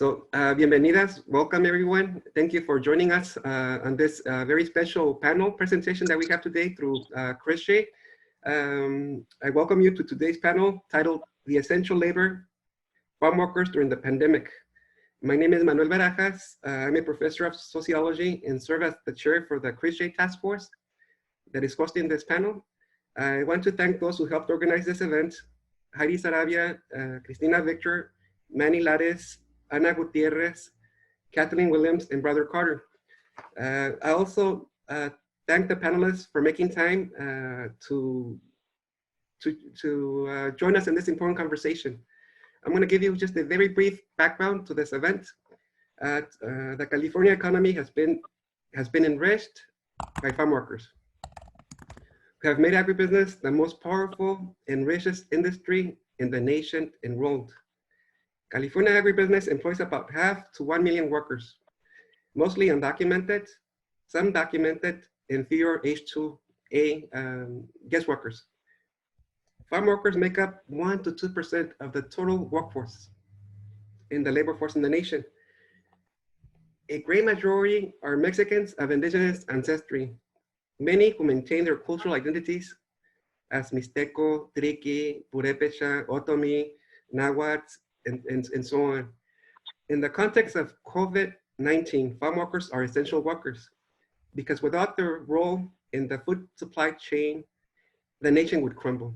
Bienvenidas, welcome everyone. Thank you for joining us on this very special panel presentation that we have today through CRISJ. I welcome you to today's panel titled The Essential Labor Farm Workers During the Pandemic. My name is Manuel Barajas. I'm a professor of sociology and serve as the chair for the CRISJ task force that is hosting this panel. I want to thank those who helped organize this event: Heidi Sarabia, Cristina Victor, Manny Lideres, Ana Gutierrez, Kathleen Williams, and Brother Carter. I also thank the panelists for making time to join us in this important conversation. I'm going to give you just a very brief background to this event. The California economy has been enriched by farm workers who have made agribusiness the most powerful and richest industry in the nation and world. California agribusiness employs about half to 1 million workers, mostly undocumented, some documented, and fewer H-2A guest workers. Farm workers make up 1 to 2% of the total workforce in the labor force in the nation. A great majority are Mexicans of indigenous ancestry, many who maintain their cultural identities as Mixteco, Triqui, Purépecha, Otomi, Nahuatl, and so on. In the context of COVID-19, farm workers are essential workers because without their role in the food supply chain, the nation would crumble.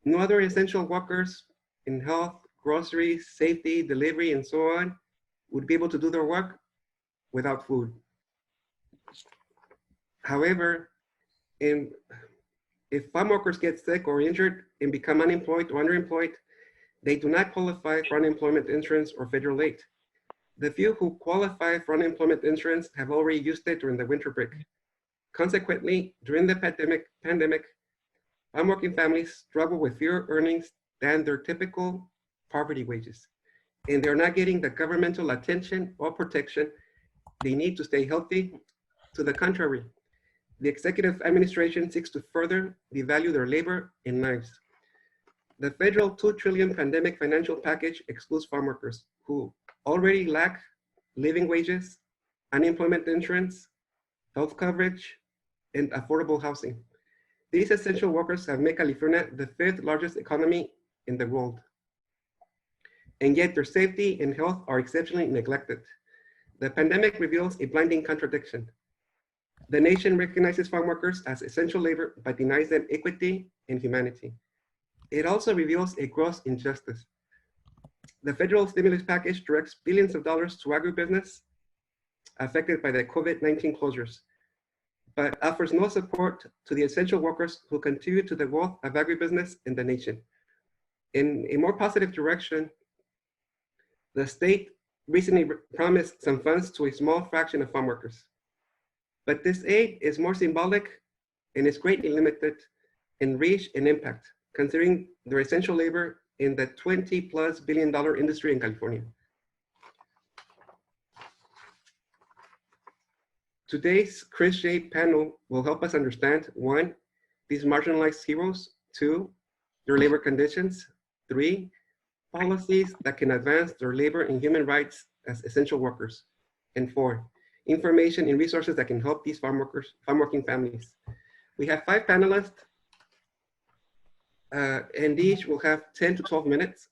No other essential workers in health, groceries, safety, delivery, and so on would be able to do their work without food. However, if farm workers get sick or injured and become unemployed or underemployed, they do not qualify for unemployment insurance or federal aid. The few who qualify for unemployment insurance have already used it during the winter break. Consequently, during the pandemic, farm working families struggle with fewer earnings than their typical poverty wages, and they're not getting the governmental attention or protection they need to stay healthy. To the contrary, the executive administration seeks to further devalue their labor and lives. The federal $2 trillion pandemic financial package excludes farm workers who already lack living wages, unemployment insurance, health coverage, and affordable housing. These essential workers have made California the 5th largest economy in the world. And yet their safety and health are exceptionally neglected. The pandemic reveals a blinding contradiction. The nation recognizes farm workers as essential labor, but denies them equity and humanity. It also reveals a gross injustice. The federal stimulus package directs billions of dollars to agribusiness affected by the COVID-19 closures, but offers no support to the essential workers who contribute to the wealth of agribusiness in the nation. In a more positive direction, the state recently promised some funds to a small fraction of farm workers. But this aid is more symbolic and is greatly limited in reach and impact, considering their essential labor in the $20+ billion industry in California. Today's CRISJ panel will help us understand: 1, these marginalized heroes; 2, their labor conditions; 3, policies that can advance their labor and human rights as essential workers; and 4, information and resources that can help these farm working families. We have 5 panelists, and each will have 10 to 12 minutes.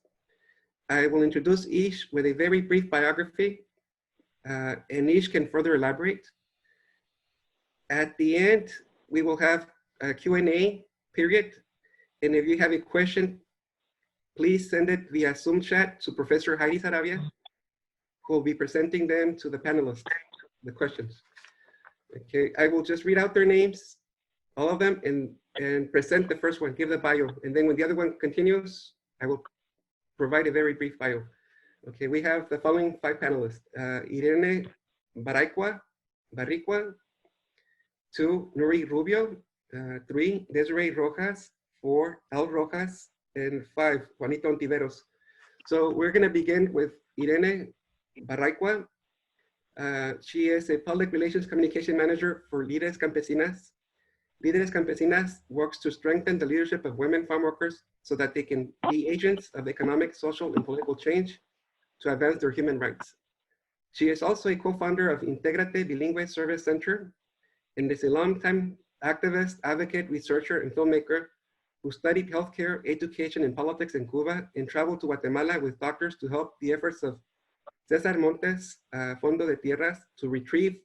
I will introduce each with a very brief biography, and each can further elaborate. At the end, we will have a Q&A period, and if you have a question, please send it via Zoom chat to Professor Heidi Sarabia, who will be presenting them to the panelists, the questions. Okay, I will just read out their names, all of them, and present the first one, give the bio. And then when the other one continues, I will provide a very brief bio. Okay, we have the following 5 panelists: Irene Barraicua, 2, Nuri Rubio, 3, Desirée Rojas, 4, Rojas, and 5, Juanita Ontiveros. So we're gonna begin with Irene Barraicua. She is a public relations communication manager for Lideres Campesinas. Lideres Campesinas works to strengthen the leadership of women farm workers so that they can be agents of economic, social, and political change. to advance their human rights. She is also a co-founder of Integrate Bilingüe Service Center and is a longtime activist, advocate, researcher, and filmmaker who studied healthcare, education, and politics in Cuba and traveled to Guatemala with doctors to help the efforts of Cesar Montes, Fondo de Tierras, to retrieve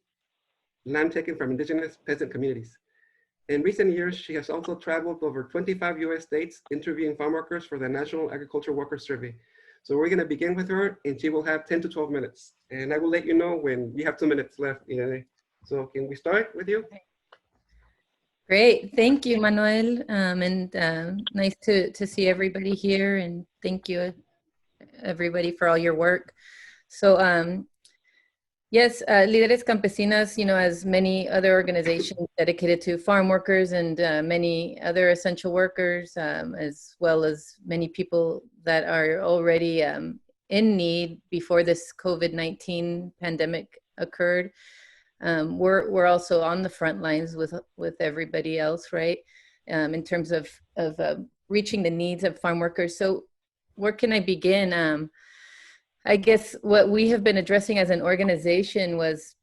land taken from indigenous peasant communities. In recent years, she has also traveled to over 25 US states, interviewing farm workers for the National Agriculture Workers Survey. So we're gonna begin with her, and she will have 10 to 12 minutes. And I will let you know when we have 2 minutes left, Irene. So can we start with you? Great, thank you, Manuel, nice to see everybody here, and thank you, everybody, for all your work. So, yes, Lideres Campesinas, as many other organizations dedicated to farm workers and many other essential workers, as well as many people that are already in need before this COVID-19 pandemic occurred. We're also on the front lines with everybody else, right? In terms of reaching the needs of farm workers. So where can I begin? I guess what we have been addressing as an organization was,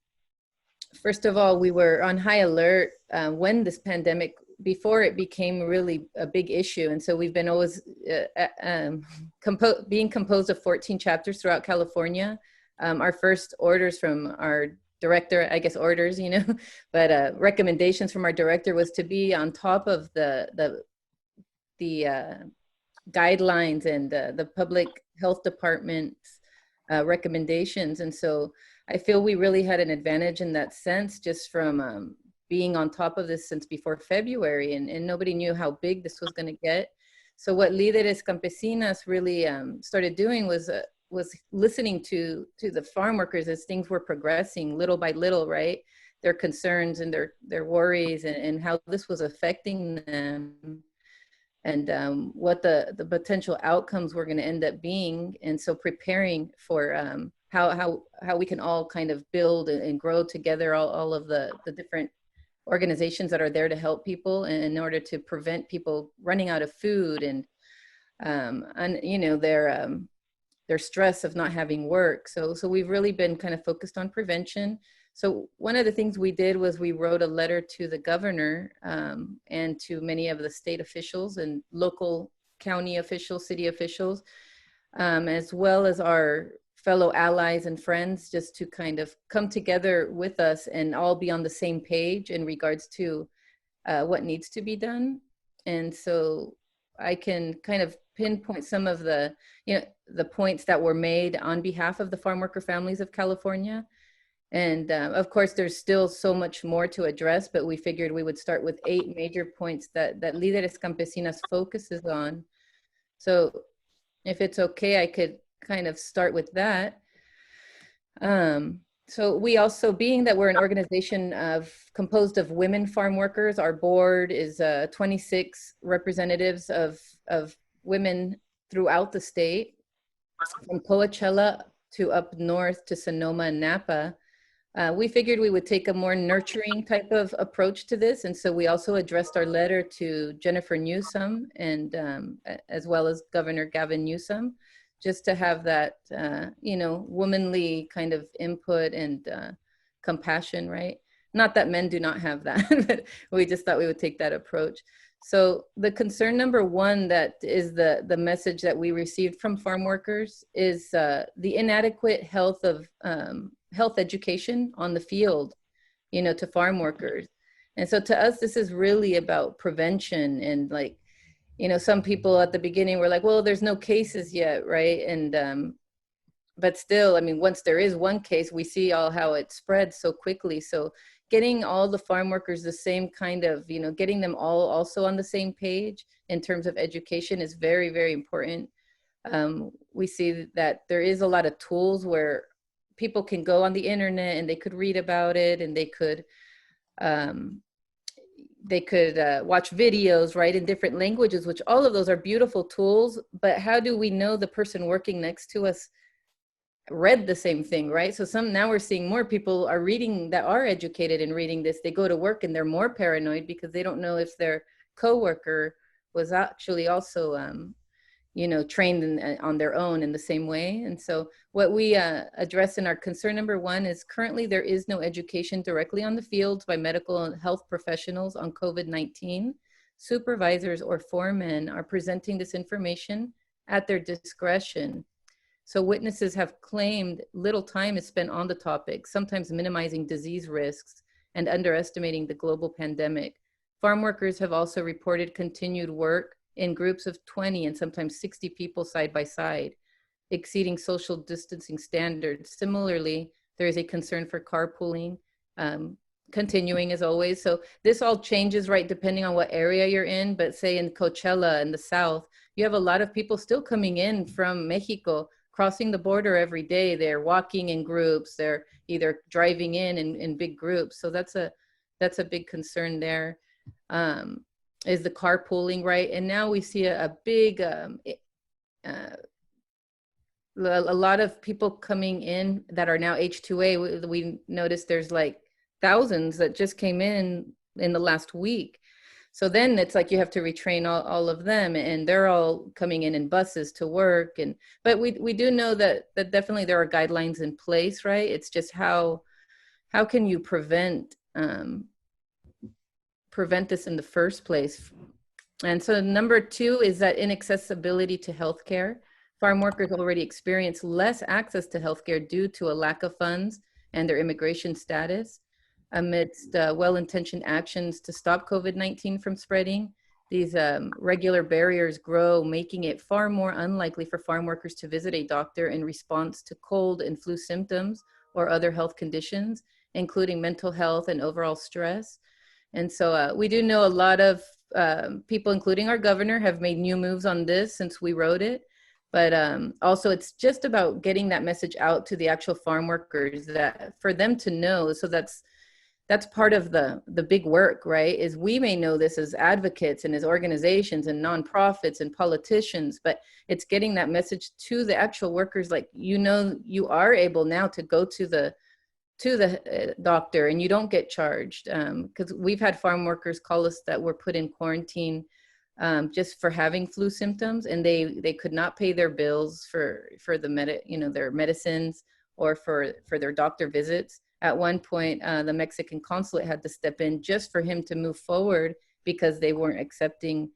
first of all, we were on high alert when this pandemic, before it became really a big issue. And so we've been always being composed of 14 chapters throughout California. Our first orders from our director, I guess orders, but recommendations from our director was to be on top of the guidelines and the public health department's recommendations. And so I feel we really had an advantage in that sense, just from being on top of this since before February, and nobody knew how big this was going to get. So what Lideres Campesinas really started doing was listening to the farm workers as things were progressing little by little, right? Their concerns and their worries, and how this was affecting them, and what the potential outcomes were going to end up being. And so preparing for how we can all kind of build and grow together, all of the different organizations that are there to help people in order to prevent people running out of food and their stress of not having work. So we've really been kind of focused on prevention. So one of the things we did was we wrote a letter to the governor and to many of the state officials and local county officials, city officials, as well as our fellow allies and friends, just to kind of come together with us and all be on the same page in regards to what needs to be done. And so I can kind of pinpoint some of the points that were made on behalf of the farm worker families of California. And of course, there's still so much more to address, but we figured we would start with 8 major points that Lideres Campesinas focuses on. So if it's okay, I could kind of start with that. So we also, being that we're an organization composed of women farm workers, our board is 26 representatives of women throughout the state, from Coachella to up north to Sonoma and Napa. We figured we would take a more nurturing type of approach to this. And so we also addressed our letter to Jennifer Newsom and as well as Governor Gavin Newsom, just to have that, womanly kind of input and compassion, right? Not that men do not have that, but we just thought we would take that approach. So the concern number 1 that is the message that we received from farm workers is the inadequate health education on the field, to farm workers. And so to us, this is really about prevention. And some people at the beginning were like, well, there's no cases yet, right? And but still, once there is one case, we see all how it spreads so quickly. So getting all the farm workers the same kind of, getting them all also on the same page in terms of education is very, very important. We see that there is a lot of tools where people can go on the internet and they could read about it, and they could watch videos, right, in different languages, which all of those are beautiful tools. But how do we know the person working next to us read the same thing, right? So now we're seeing more people are reading, that are educated in reading this. They go to work and they're more paranoid because they don't know if their coworker was actually also trained on their own in the same way. And so what we address in our concern number 1 is currently there is no education directly on the field by medical and health professionals on COVID-19. Supervisors or foremen are presenting this information at their discretion. So witnesses have claimed little time is spent on the topic, sometimes minimizing disease risks and underestimating the global pandemic. Farm workers have also reported continued work in groups of 20 and sometimes 60 people side by side, exceeding social distancing standards. Similarly, there is a concern for carpooling, continuing as always. So this all changes, right, depending on what area you're in. But say in Coachella in the South, you have a lot of people still coming in from Mexico, crossing the border every day. They're walking in groups. They're either driving in big groups. So that's a big concern there. Is the carpooling, right? And now we see a big, a lot of people coming in that are now H2A. We noticed there's like thousands that just came in the last week. So then it's like you have to retrain all of them, and they're all coming in buses to work. But we do know that definitely there are guidelines in place, right? It's just how can you prevent this in the first place? And so number 2 is that inaccessibility to healthcare. Farm workers already experience less access to healthcare due to a lack of funds and their immigration status. Amidst well-intentioned actions to stop COVID-19 from spreading, these regular barriers grow, making it far more unlikely for farm workers to visit a doctor in response to cold and flu symptoms or other health conditions, including mental health and overall stress. And so we do know a lot of people, including our governor, have made new moves on this since we wrote it. But also it's just about getting that message out to the actual farm workers, that for them to know. So that's part of the big work, right? Is we may know this as advocates and as organizations and nonprofits and politicians, but it's getting that message to the actual workers. Like, you are able now to go to the doctor and you don't get charged, because we've had farm workers call us that were put in quarantine just for having flu symptoms, and they could not pay their bills for their medicines or for their doctor visits. At one point, the Mexican consulate had to step in just for him to move forward because they weren't accepting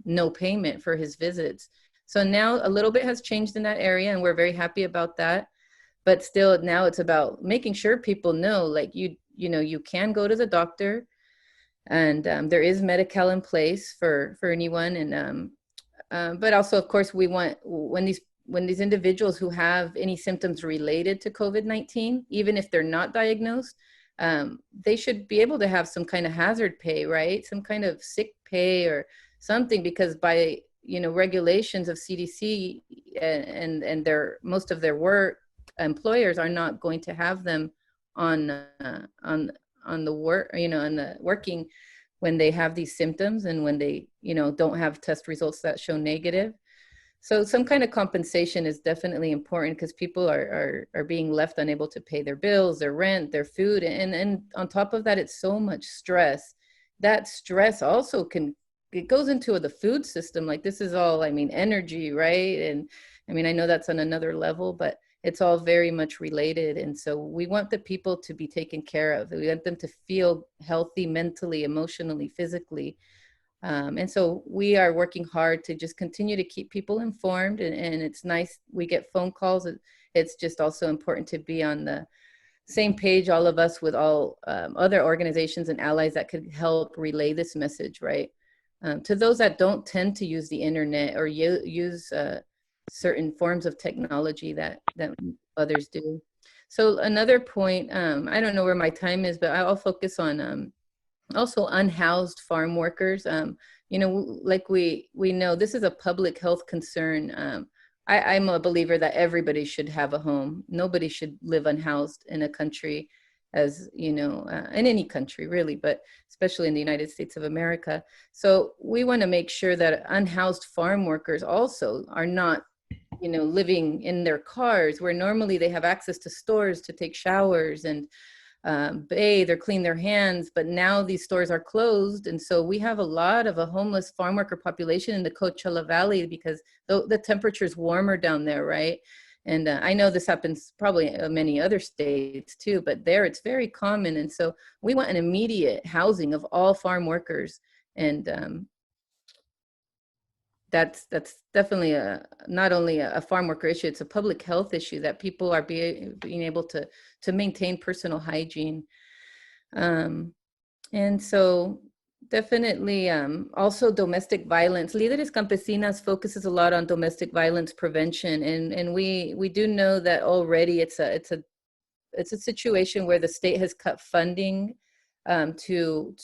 no payment for his visits. So now a little bit has changed in that area, and we're very happy about that. But still, now it's about making sure people know, like, you can go to the doctor, and there is Medi-Cal in place for anyone. And but also, of course, we want when these individuals who have any symptoms related to COVID-19, even if they're not diagnosed, they should be able to have some kind of hazard pay, right? Some kind of sick pay or something, because by regulations of CDC and most of their work, employers are not going to have them on the work, on the working when they have these symptoms and when they don't have test results that show negative. So some kind of compensation is definitely important, because people are being left unable to pay their bills, their rent, their food. And on top of that, it's so much stress. That stress also it goes into the food system. Like, this is all, energy, right? And I know that's on another level, but it's all very much related. And so we want the people to be taken care of. We want them to feel healthy mentally, emotionally, physically. And so we are working hard to just continue to keep people informed, and it's nice we get phone calls. It's just also important to be on the same page, all of us, with all other organizations and allies that could help relay this message, right? To those that don't tend to use the internet or use certain forms of technology that others do. So another point, I don't know where my time is, but I'll focus on also unhoused farm workers. Like we know, this is a public health concern. I'm a believer that everybody should have a home. Nobody should live unhoused in a country, as in any country really, but especially in the United States of America. So we want to make sure that unhoused farm workers also are not living in their cars, where normally they have access to stores to take showers and bathe or clean their hands, but now these stores are closed. And so we have a lot of a homeless farm worker population in the Coachella Valley because the temperature is warmer down there, right? And I know this happens probably in many other states too, but there it's very common. And so we want an immediate housing of all farm workers. And that's definitely not only a farm worker issue, it's a public health issue that people are being able to maintain personal hygiene. And so definitely also domestic violence. Lideres Campesinas focuses a lot on domestic violence prevention. And we do know that already it's a situation where the state has cut funding to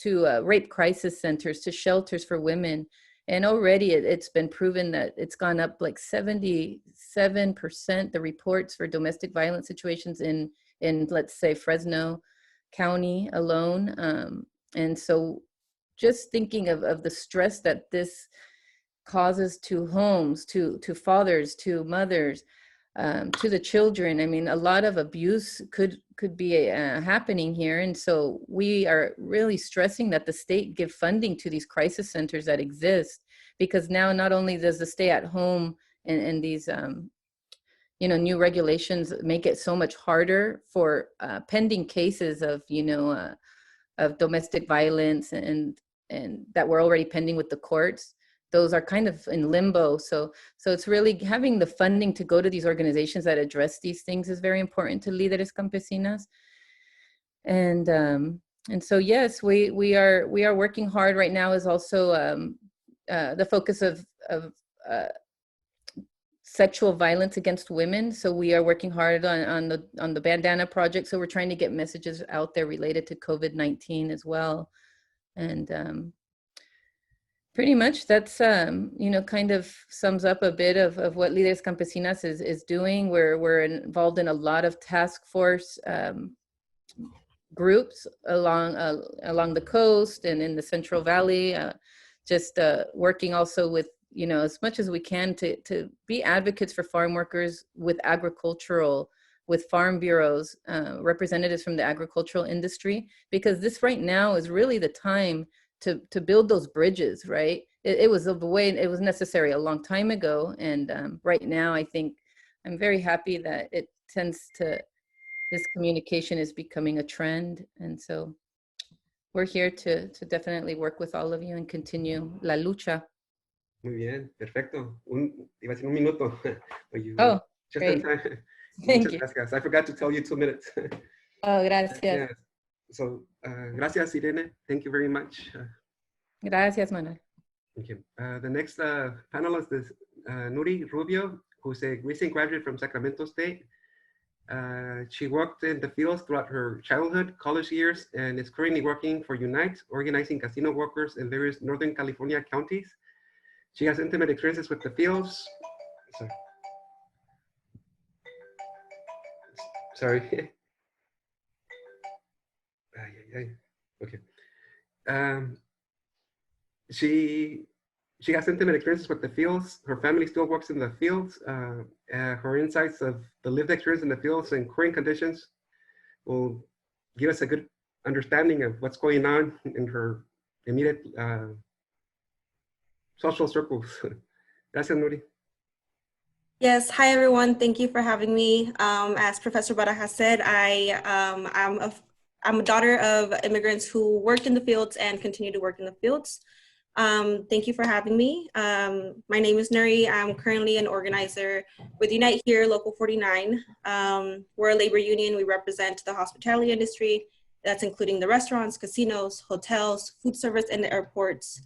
rape crisis centers, to shelters for women. And already it's been proven that it's gone up like 77%, the reports for domestic violence situations in let's say Fresno County alone. And so just thinking of the stress that this causes to homes, to fathers, to mothers, to the children. I mean, a lot of abuse could be happening here. And so we are really stressing that the state give funding to these crisis centers that exist, because now not only does the stay at home and these, new regulations make it so much harder for pending cases of, of domestic violence and that were already pending with the courts. Those are kind of in limbo. So it's really having the funding to go to these organizations that address these things is very important to Lideres Campesinas. And so yes, we are working hard right now. Is also the focus of sexual violence against women. So we are working hard on the bandana project. So we're trying to get messages out there related to COVID-19 as well. And pretty much that's, kind of sums up a bit of what Lideres Campesinas is doing. We're involved in a lot of task force groups along the coast and in the Central Valley, just working also with, as much as we can to be advocates for farm workers with farm bureaus, representatives from the agricultural industry, because this right now is really the time to build those bridges, right? It was necessary a long time ago. And right now, I think I'm very happy that this communication is becoming a trend. And so we're here to definitely work with all of you and continue la lucha. Muy bien, perfecto. Iba a decir un minuto. Oh, just great. in time. Thank you. Gracias. I forgot to tell you 2 minutes. Oh, gracias. Yes. So, gracias, Irene. Thank you very much. Gracias, Manuel. Thank you. The next panelist is Nuri Rubio, who's a recent graduate from Sacramento State. She worked in the fields throughout her childhood, college years, and is currently working for Unite, organizing casino workers in various Northern California counties. She has intimate experiences with the fields. Sorry. Okay. She has intimate experiences with the fields. Her family still works in the fields. Her insights of the lived experience in the fields and current conditions will give us a good understanding of what's going on in her immediate social circles. Gracias, Nuri. Yes, hi everyone. Thank you for having me. As Professor Barajas said, I'm a daughter of immigrants who worked in the fields and continue to work in the fields. Thank you for having me. My name is Nuri. I'm currently an organizer with Unite Here, Local 49. We're a labor union. We represent the hospitality industry. That's including the restaurants, casinos, hotels, food service, and the airports.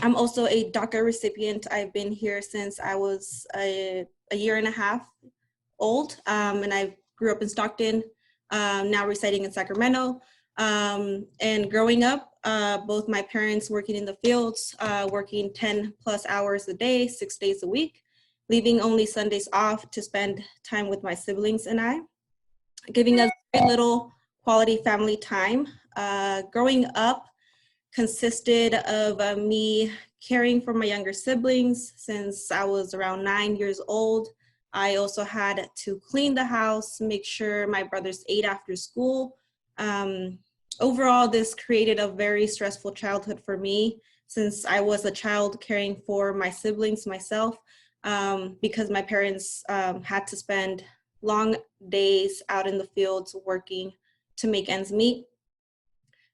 I'm also a DACA recipient. I've been here since I was a year and a half old, and I grew up in Stockton, now residing in Sacramento. And growing up, both my parents working in the fields, working 10 plus hours a day, 6 days a week, leaving only Sundays off to spend time with my siblings and I, giving us very little quality family time. Growing up consisted of me caring for my younger siblings since I was around 9 years old, I also had to clean the house, make sure my brothers ate after school. Overall, this created a very stressful childhood for me, since I was a child caring for my siblings myself, because my parents had to spend long days out in the fields working to make ends meet.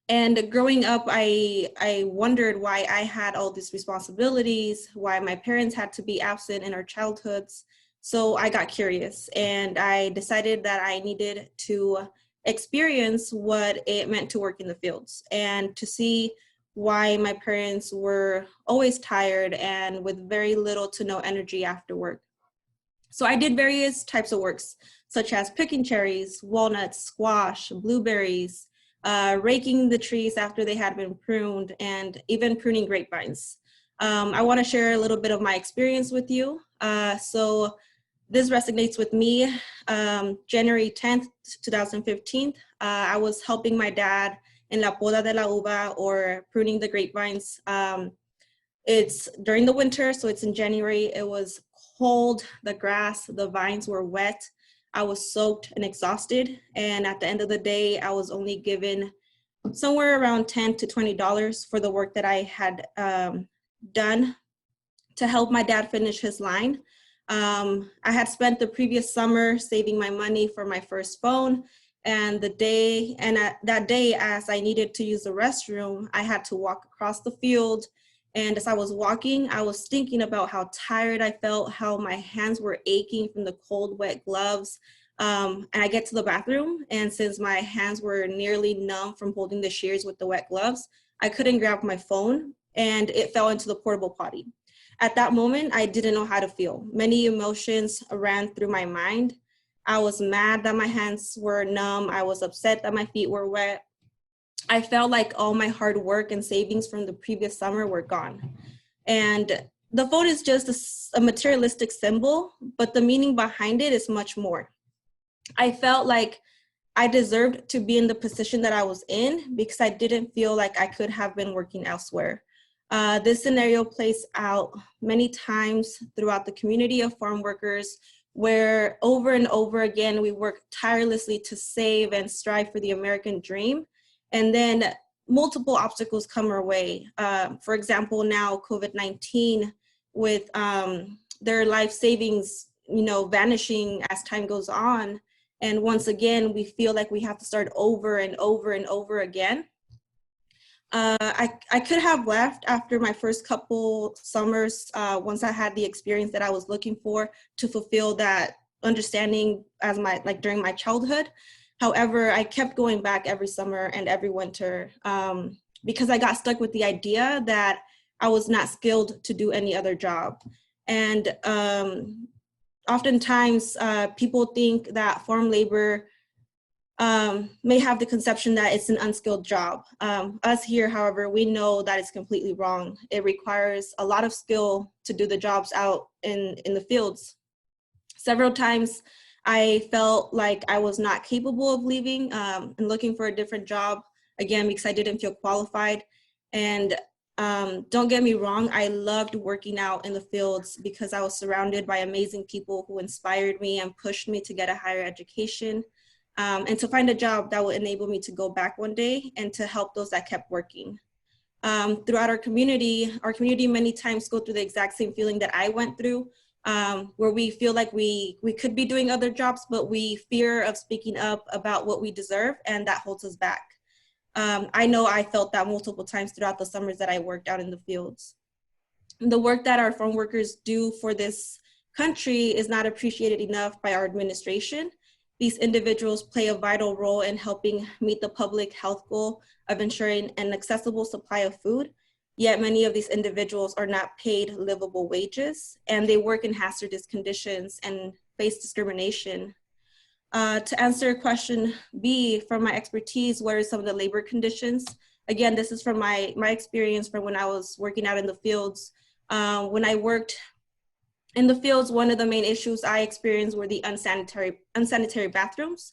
And growing up, I wondered why I had all these responsibilities, why my parents had to be absent in our childhoods. So I got curious, and I decided that I needed to experience what it meant to work in the fields and to see why my parents were always tired and with very little to no energy after work. So I did various types of works, such as picking cherries, walnuts, squash, blueberries, raking the trees after they had been pruned, and even pruning grapevines. I want to share a little bit of my experience with you. So this resonates with me. January 10th, 2015, I was helping my dad in la poda de la uva, or pruning the grapevines. It's during the winter, so it's in January. It was cold, the grass, the vines were wet. I was soaked and exhausted. And at the end of the day, I was only given somewhere around $10 to $20 for the work that I had done to help my dad finish his line. I had spent the previous summer saving my money for my first phone. And that day, as I needed to use the restroom, I had to walk across the field. And as I was walking, I was thinking about how tired I felt, how my hands were aching from the cold, wet gloves. And I get to the bathroom, and since my hands were nearly numb from holding the shears with the wet gloves, I couldn't grab my phone, and it fell into the portable potty. At that moment, I didn't know how to feel. Many emotions ran through my mind. I was mad that my hands were numb. I was upset that my feet were wet. I felt like all my hard work and savings from the previous summer were gone. And the phone is just a materialistic symbol, but the meaning behind it is much more. I felt like I deserved to be in the position that I was in because I didn't feel like I could have been working elsewhere. This scenario plays out many times throughout the community of farm workers, where over and over again, we work tirelessly to save and strive for the American dream. And then multiple obstacles come our way. For example, now COVID-19, with their life savings, vanishing as time goes on. And once again, we feel like we have to start over and over and over again. I could have left after my first couple summers, once I had the experience that I was looking for to fulfill that understanding during my childhood. However, I kept going back every summer and every winter because I got stuck with the idea that I was not skilled to do any other job. And oftentimes people think that farm labor may have the conception that it's an unskilled job. Us here, however, we know that it's completely wrong. It requires a lot of skill to do the jobs out in the fields. Several times I felt like I was not capable of leaving and looking for a different job, again, because I didn't feel qualified. And don't get me wrong, I loved working out in the fields because I was surrounded by amazing people who inspired me and pushed me to get a higher education. And to find a job that would enable me to go back one day and to help those that kept working. Throughout our community many times go through the exact same feeling that I went through, where we feel like we could be doing other jobs, but we fear of speaking up about what we deserve, and that holds us back. I know I felt that multiple times throughout the summers that I worked out in the fields. The work that our farm workers do for this country is not appreciated enough by our administration. These individuals play a vital role in helping meet the public health goal of ensuring an accessible supply of food, yet many of these individuals are not paid livable wages, and they work in hazardous conditions and face discrimination. To answer question B, from my expertise, what are some of the labor conditions? Again, this is from my experience from when I was working out in the fields. When I worked in the fields, one of the main issues I experienced were the unsanitary bathrooms.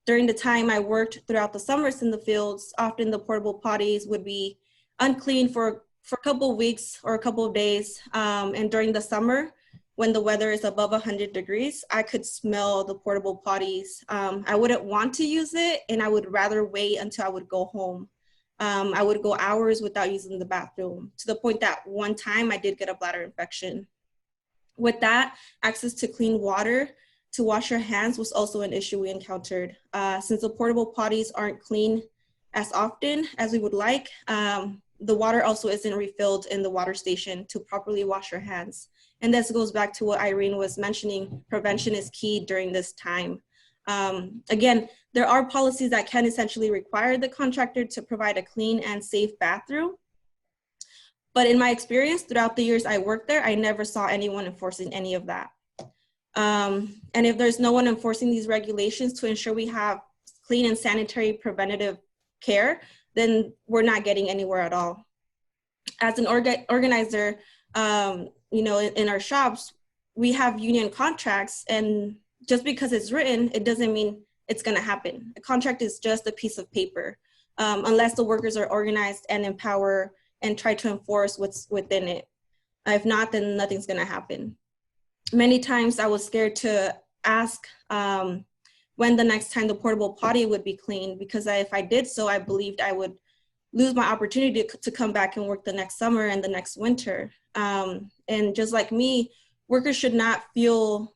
During the time I worked throughout the summers in the fields, often the portable potties would be unclean for a couple of weeks or a couple of days. And during the summer, when the weather is above 100 degrees, I could smell the portable potties. I wouldn't want to use it, and I would rather wait until I would go home. I would go hours without using the bathroom, to the point that one time I did get a bladder infection. With that, access to clean water to wash your hands was also an issue we encountered. Since the portable potties aren't clean as often as we would like, the water also isn't refilled in the water station to properly wash your hands. And this goes back to what Irene was mentioning, prevention is key during this time. Again, there are policies that can essentially require the contractor to provide a clean and safe bathroom. But in my experience, throughout the years I worked there, I never saw anyone enforcing any of that. And if there's no one enforcing these regulations to ensure we have clean and sanitary preventative care, then we're not getting anywhere at all. As an organizer, you know, in our shops, we have union contracts, and just because it's written, it doesn't mean it's gonna happen. A contract is just a piece of paper, unless the workers are organized and empower and try to enforce what's within it. If not, then nothing's gonna happen. Many times I was scared to ask when the next time the portable potty would be cleaned, because if I did so, I believed I would lose my opportunity to come back and work the next summer and the next winter. And just like me, workers should not feel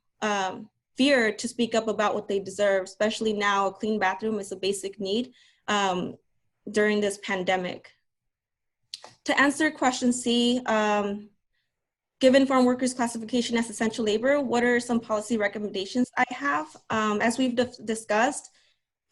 fear to speak up about what they deserve, especially now a clean bathroom is a basic need during this pandemic. To answer question C, given farm workers classification as essential labor, what are some policy recommendations I have? As we've discussed,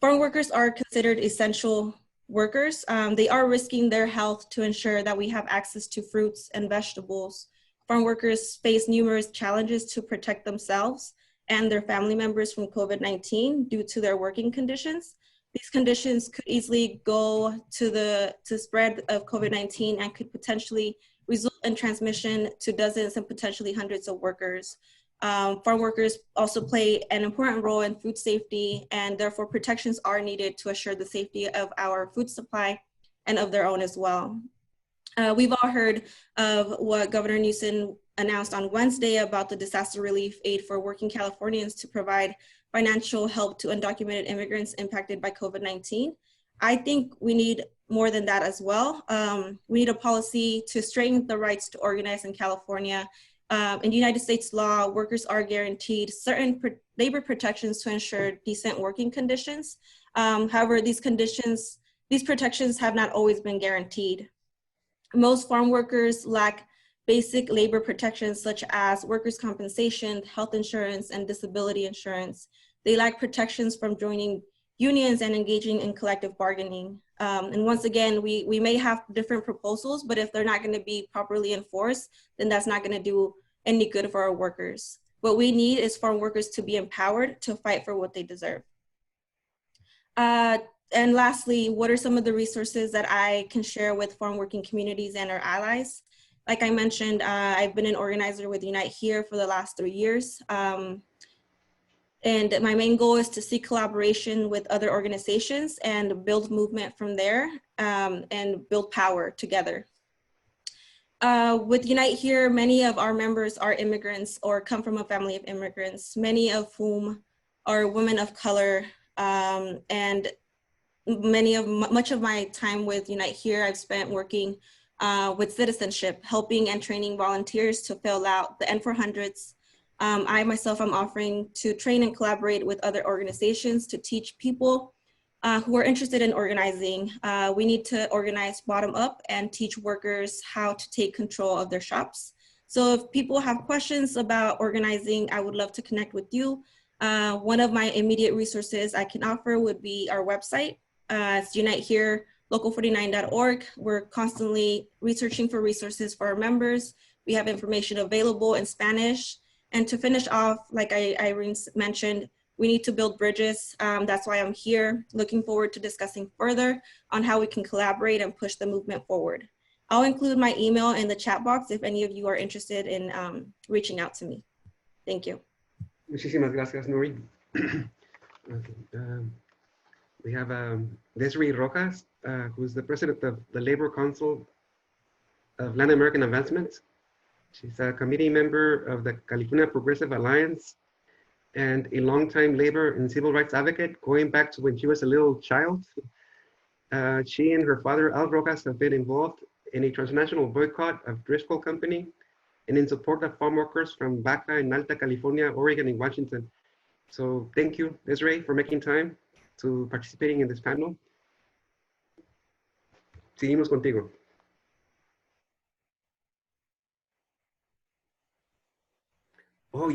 farm workers are considered essential workers. They are risking their health to ensure that we have access to fruits and vegetables. Farm workers face numerous challenges to protect themselves and their family members from COVID-19 due to their working conditions. These conditions could easily go to the spread of COVID-19 and could potentially result in transmission to dozens and potentially hundreds of workers. Farm workers also play an important role in food safety, and therefore protections are needed to assure the safety of our food supply and of their own as well. We've all heard of what Governor Newsom announced on Wednesday about the disaster relief aid for working Californians to provide financial help to undocumented immigrants impacted by COVID-19. I think we need more than that as well. We need a policy to strengthen the rights to organize in California. In United States law, workers are guaranteed certain labor protections to ensure decent working conditions. However, these protections have not always been guaranteed. Most farm workers lack basic labor protections such as workers' compensation, health insurance, and disability insurance. They lack protections from joining unions and engaging in collective bargaining. And once again, we may have different proposals, but if they're not going to be properly enforced, then that's not going to do any good for our workers. What we need is farm workers to be empowered to fight for what they deserve. And lastly, what are some of the resources that I can share with farm working communities and our allies? Like I mentioned, I've been an organizer with Unite Here for the last 3 years. And my main goal is to seek collaboration with other organizations and build movement from there and build power together. With Unite Here, many of our members are immigrants or come from a family of immigrants, many of whom are women of color. And much of my time with Unite Here, I've spent working with citizenship, helping and training volunteers to fill out the N400s. I myself am offering to train and collaborate with other organizations to teach people who are interested in organizing. We need to organize bottom up and teach workers how to take control of their shops. So if people have questions about organizing, I would love to connect with you. One of my immediate resources I can offer would be our website. It's uniteherelocal49.org. We're constantly researching for resources for our members. We have information available in Spanish. And to finish off, like Irene mentioned, we need to build bridges. That's why I'm here, looking forward to discussing further on how we can collaborate and push the movement forward. I'll include my email in the chat box if any of you are interested in reaching out to me. Thank you. Muchísimas gracias, Nuri. We have Desirée Rojas, who's the president of the Labor Council of Latin American Advancement. She's a committee member of the California Progressive Alliance and a longtime labor and civil rights advocate going back to when she was a little child. She and her father, Al Rojas, have been involved in a transnational boycott of Driscoll Company and in support of farm workers from Baja and Alta California, Oregon, and Washington. So thank you, Desirée, for making time to participating in this panel. Seguimos contigo. Oh,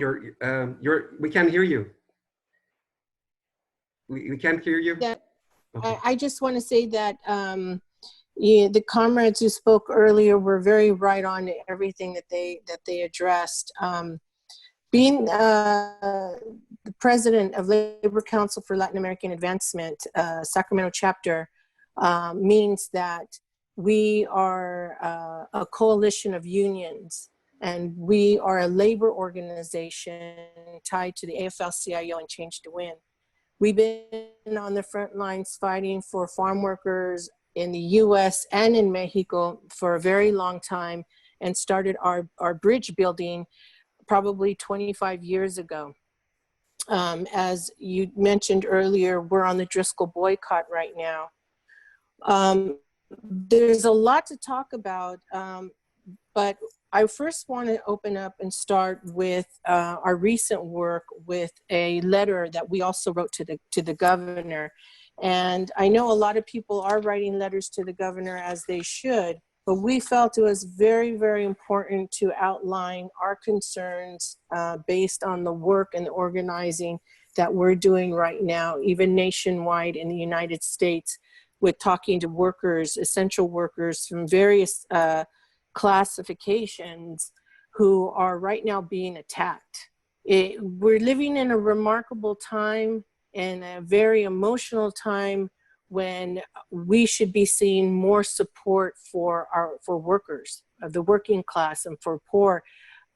we can't hear you. We can't hear you. Yeah, okay. I just want to say that the comrades who spoke earlier were very right on to everything that they addressed. Being the president of Labor Council for Latin American Advancement, Sacramento chapter, means that we are a coalition of unions, and we are a labor organization tied to the AFL-CIO and Change to Win. We've been on the front lines fighting for farm workers in the US and in Mexico for a very long time, and started our bridge building probably 25 years ago. As you mentioned earlier, we're on the Driscoll boycott right now. There's a lot to talk about, but I first want to open up and start with our recent work with a letter that we also wrote to the governor. And I know a lot of people are writing letters to the governor, as they should, but we felt it was very, very important to outline our concerns based on the work and the organizing that we're doing right now, even nationwide in the United States, with talking to workers, essential workers from various classifications who are right now being attacked. We're living in a remarkable time and a very emotional time when we should be seeing more support for workers, the working class, and for poor.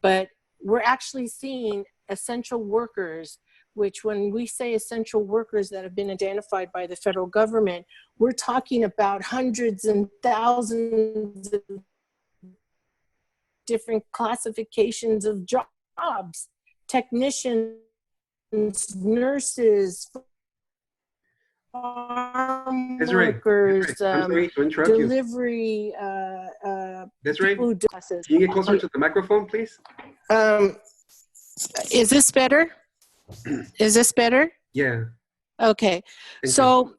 But we're actually seeing essential workers, which when we say essential workers that have been identified by the federal government, we're talking about hundreds and thousands of different classifications of jobs, technicians, nurses, farm workers, delivery, Desirée, people who do classes. can you get closer to the microphone, please? Is this better? Is this better? Yeah. Okay. So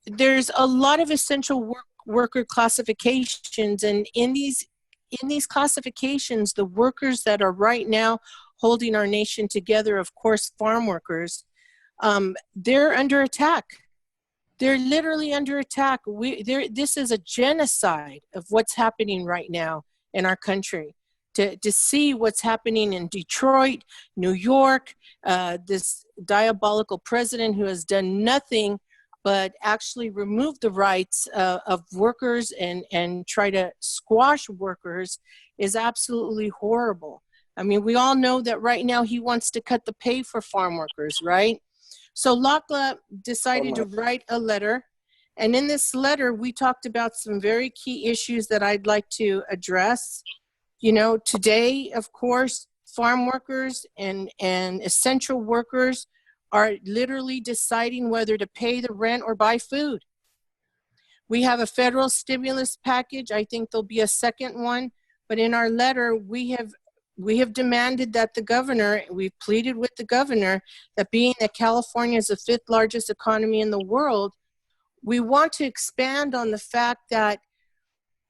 there's a lot of essential worker classifications, and in these classifications, the workers that are right now holding our nation together, of course, farm workers, they're under attack. They're literally under attack. This is a genocide of what's happening right now in our country. To see what's happening in Detroit, New York, this diabolical president who has done nothing but actually remove the rights of workers and try to squash workers is absolutely horrible. I mean, we all know that right now he wants to cut the pay for farm workers, right? So LACLA decided to write a letter. And in this letter, we talked about some very key issues that I'd like to address. You know, today, of course, farm workers and essential workers are literally deciding whether to pay the rent or buy food. We have a federal stimulus package. I think there'll be a second one. But in our letter, we have demanded that the governor, we've pleaded with the governor, that being that California is the 5th largest economy in the world, we want to expand on the fact that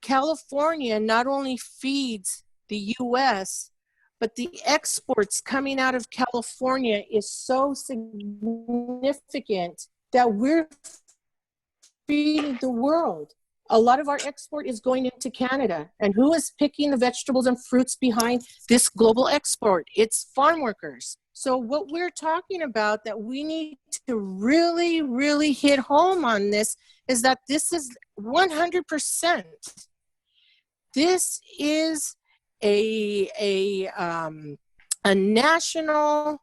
California not only feeds the U.S., but the exports coming out of California is so significant that we're feeding the world. A lot of our export is going into Canada. And who is picking the vegetables and fruits behind this global export? It's farm workers. So what we're talking about that we need to really, really hit home on this is that this is 100%. This is a national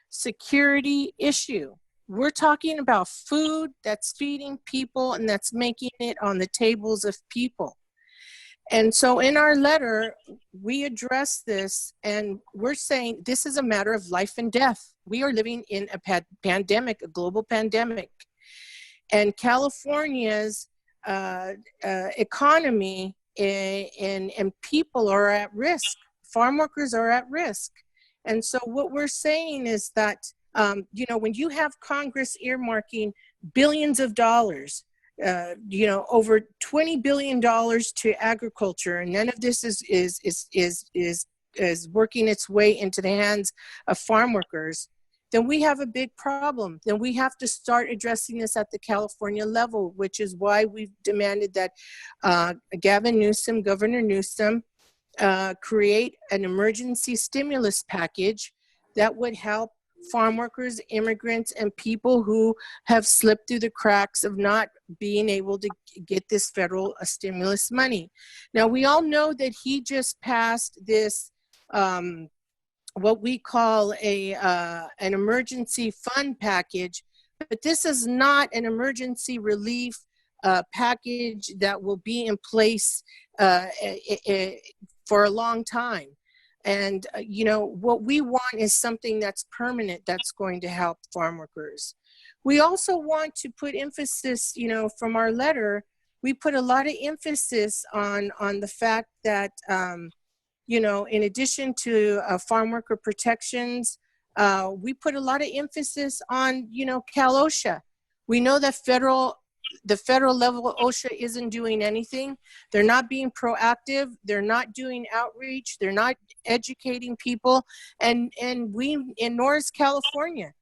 security issue. We're talking about food that's feeding people and that's making it on the tables of people. And so in our letter, we address this, and we're saying this is a matter of life and death. We are living in a pandemic, a global pandemic. And California's economy and people are at risk. Farm workers are at risk. And so what we're saying is that, when you have Congress earmarking billions of dollars, over $20 billion to agriculture, and none of this is working its way into the hands of farm workers, then we have a big problem. Then we have to start addressing this at the California level, which is why we've demanded that Governor Newsom, create an emergency stimulus package that would help farm workers, immigrants, and people who have slipped through the cracks of not being able to get this federal stimulus money. Now, we all know that he just passed this, what we call an emergency fund package, but this is not an emergency relief package that will be in place for a long time. And, what we want is something that's permanent, that's going to help farm workers. We also want to put emphasis, from our letter, we put a lot of emphasis on the fact that, in addition to farm worker protections, we put a lot of emphasis on, Cal OSHA. We know that the federal level OSHA isn't doing anything. They're not being proactive. They're not doing outreach. They're not educating people. And nor is California.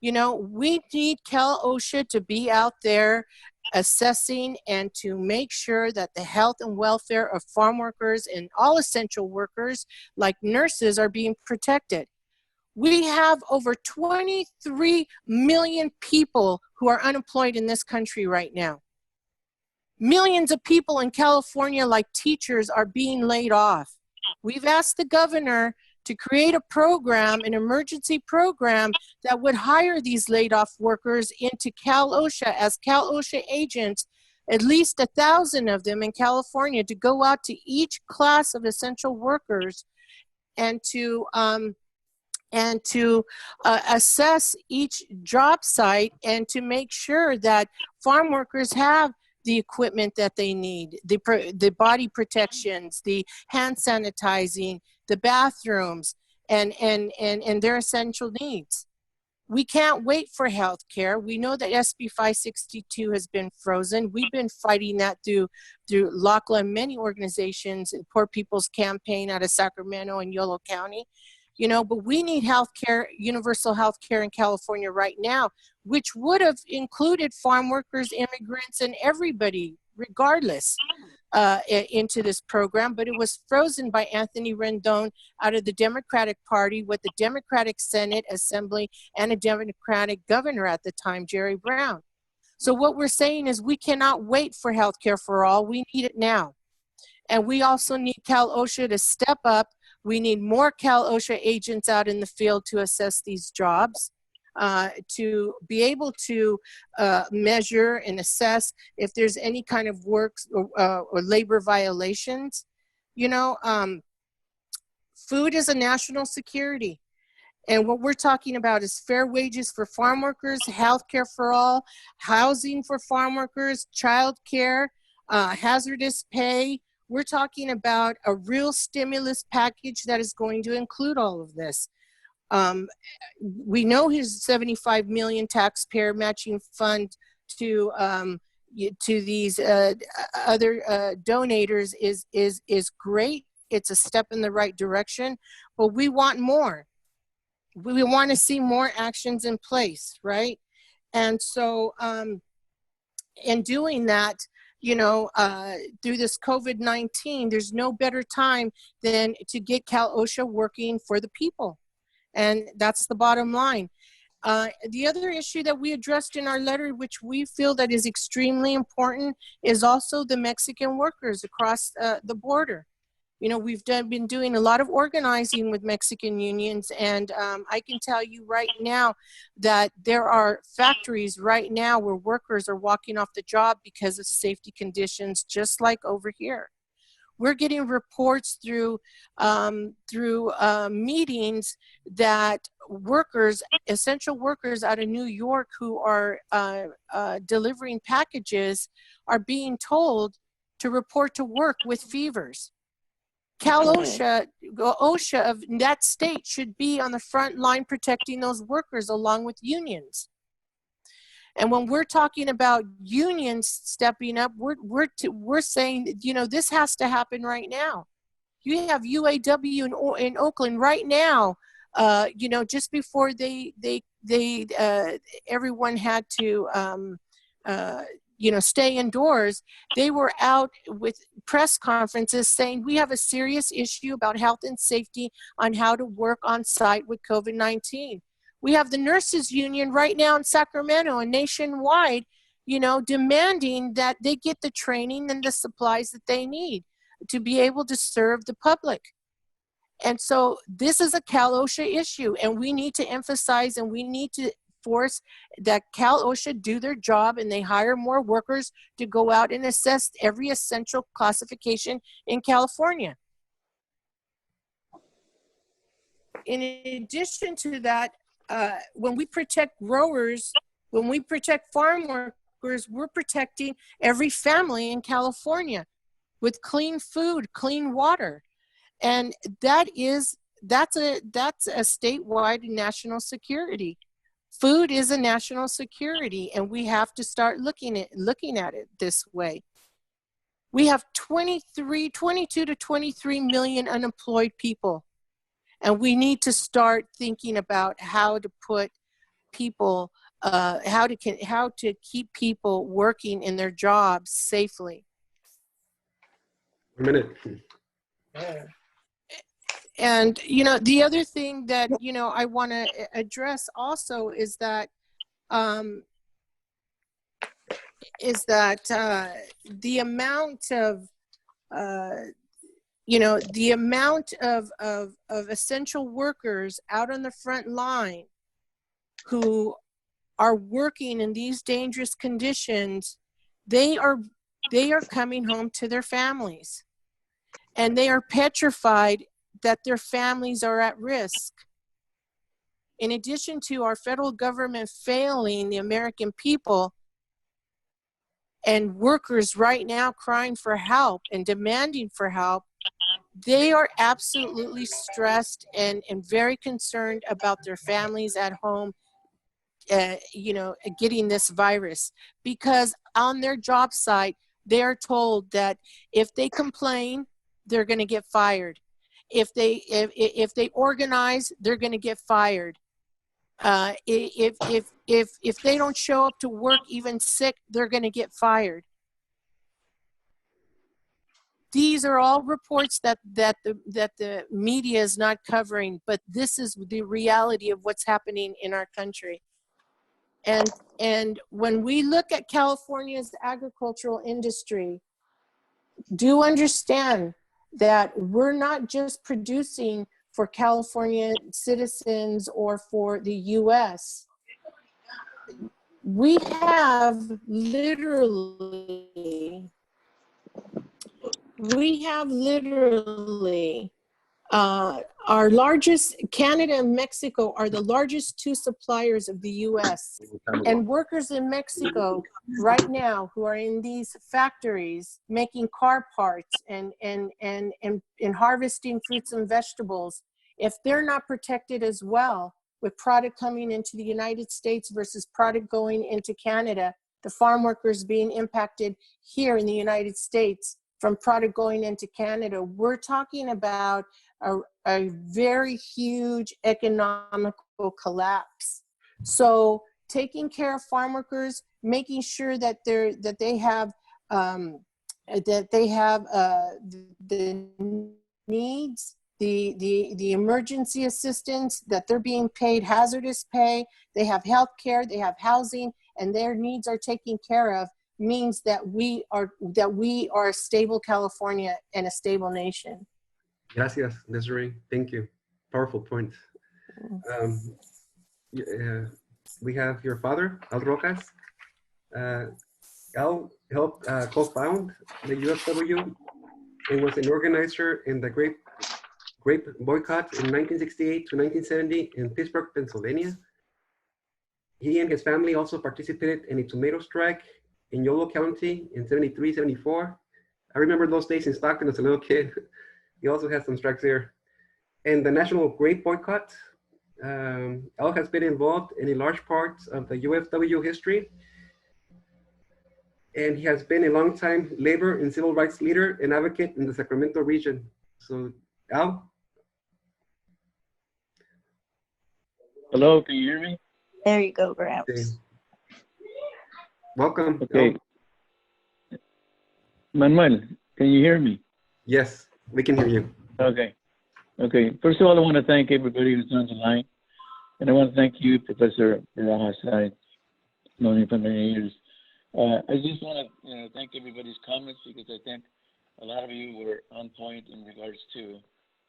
We need Cal OSHA to be out there assessing and to make sure that the health and welfare of farm workers and all essential workers like nurses are being protected. We have over 23 million people who are unemployed in this country right now. Millions of people in California, like teachers, are being laid off. We've asked the governor to create a program, an emergency program that would hire these laid off workers into Cal OSHA as Cal OSHA agents, at least 1,000 of them in California, to go out to each class of essential workers and to assess each job site and to make sure that farm workers have the equipment that they need, the body protections, the hand sanitizing, the bathrooms, and their essential needs. We can't wait for health care. We know that SB 562 has been frozen. We've been fighting that through LACLA and many organizations, and Poor People's Campaign out of Sacramento and Yolo County. But we need health care, universal health care in California right now, which would have included farm workers, immigrants, and everybody, regardless, into this program. But it was frozen by Anthony Rendon out of the Democratic Party with the Democratic Senate Assembly and a Democratic governor at the time, Jerry Brown. So what we're saying is we cannot wait for health care for all. We need it now. And we also need Cal OSHA to step up. We need more Cal OSHA agents out in the field to assess these jobs, to be able to measure and assess if there's any kind of works or labor violations. Food is a national security. And what we're talking about is fair wages for farm workers, health care for all, housing for farm workers, child care, hazardous pay. We're talking about a real stimulus package that is going to include all of this. We know his 75 million taxpayer matching fund to these other donators is great. It's a step in the right direction, but we want more. We want to see more actions in place, right? And so in doing that, through this COVID-19, there's no better time than to get Cal OSHA working for the people. And that's the bottom line. The other issue that we addressed in our letter, which we feel that is extremely important, is also the Mexican workers across the border. We've been doing a lot of organizing with Mexican unions, and I can tell you right now that there are factories right now where workers are walking off the job because of safety conditions, just like over here. We're getting reports through meetings that workers, essential workers out of New York who are delivering packages are being told to report to work with fevers. OSHA of that state should be on the front line protecting those workers along with unions. And when we're talking about unions stepping up, we're saying, you know, this has to happen right now. You have UAW in Oakland right now. You know, just before everyone had to you know, stay indoors, they were out with press conferences saying we have a serious issue about health and safety on how to work on site with COVID-19. We have the nurses union right now in Sacramento and nationwide, you know, demanding that they get the training and the supplies that they need to be able to serve the public. And so this is a Cal-OSHA issue, and we need to emphasize and we need to force that Cal-OSHA do their job and they hire more workers to go out and assess every essential classification in California. In addition to that, when we protect growers, when we protect farm workers, we're protecting every family in California with clean food, clean water. And that's a statewide national security. Food is a national security, and we have to start looking at it this way. We have 22 to 23 million unemployed people, and we need to start thinking about how to put people, how to keep people working in their jobs safely. 1 minute. And, you know, the other thing that, you know, I want to address also is that the amount of, you know, the amount of essential workers out on the front line who are working in these dangerous conditions, they are coming home to their families, and they are petrified that their families are at risk. In addition to our federal government failing the American people, and workers right now crying for help and demanding for help, they are absolutely stressed and very concerned about their families at home, you know, getting this virus. Because on their job site, they are told that if they complain, they're going to get fired. If they organize, they're going to get fired. If they don't show up to work even sick, they're going to get fired. These are all reports that the media is not covering, but this is the reality of what's happening in our country. And when we look at California's agricultural industry, do understand that we're not just producing for California citizens or for the US. We have literally our largest, Canada and Mexico are the largest two suppliers of the US. And workers in Mexico right now who are in these factories making car parts and harvesting fruits and vegetables, if they're not protected as well with product coming into the United States versus product going into Canada, the farm workers being impacted here in the United States from product going into Canada, we're talking about a very huge economical collapse. So taking care of farm workers, making sure that they have the needs, the emergency assistance, that they're being paid hazardous pay, they have health care, they have housing, and their needs are taken care of, means that we are a stable California and a stable nation. Gracias, Desiree. Thank you. Powerful point. We have your father, Al Rojas. Al helped co-found the UFW and was an organizer in the Grape Boycotts in 1968 to 1970 in Pittsburgh, Pennsylvania. He and his family also participated in a tomato strike in Yolo County in 73, 74. I remember those days in Stockton as a little kid. He also had some strikes there. And the National Grape Boycott, El has been involved in a large part of the UFW history. And he has been a longtime labor and civil rights leader and advocate in the Sacramento region. So, Al? Hello, can you hear me? There you go, Gramps. Okay. Welcome. Okay. Al. Manuel, can you hear me? Yes, we can hear you. Okay. Okay. First of all, I want to thank everybody who's on the line. And I want to thank you, Professor Barajas. I've known you for many years. I just want to thank everybody's comments, because I think a lot of you were on point in regards to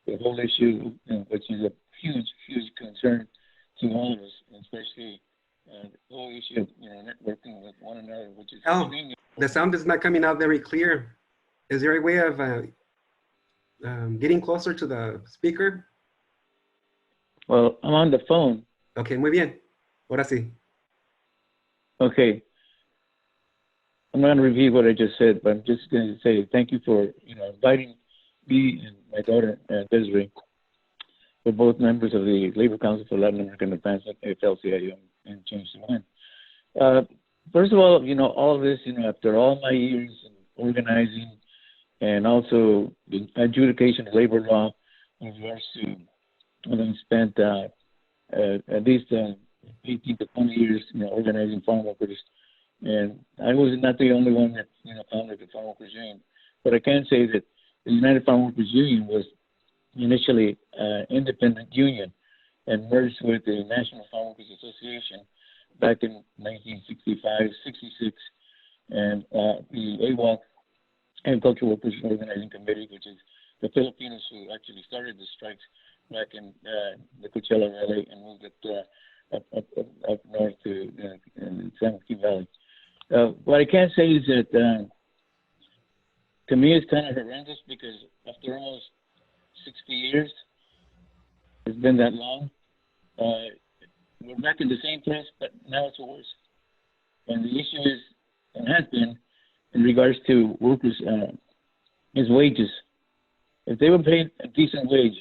the whole issue, which is a huge, huge concern to all of us, especially the whole issue of networking with one another, which is extremely the sound is not coming out very clear. Is there a way of getting closer to the speaker? Well, I'm on the phone. Okay, muy bien. Ahora sí. Okay. I'm not going to repeat what I just said, but I'm just going to say thank you for inviting me and my daughter, Desirée. We're both members of the Labor Council for Latin American Advancement, AFL-CIO, and Change the Wind. First of all, all of this, after all my years in organizing and also the adjudication of labor law in regards to when I spent at least 18 to 20 years, organizing farm workers. And I was not the only one that, founded the Farm Workers Union. But I can say that the United Farm Workers Union was initially an independent union and merged with the National Farm Workers Association back in 1965, 66, and the AWOC, Agricultural Workers Organizing Committee, which is the Filipinos who actually started the strikes back in the Coachella Valley and moved it up north to San Joaquin Valley. What I can say is that to me it's kind of horrendous, because after almost 60 years, it's been that long, we're back in the same place, but now it's worse. And the issue is, and has been, in regards to workers, is wages. If they were paid a decent wage,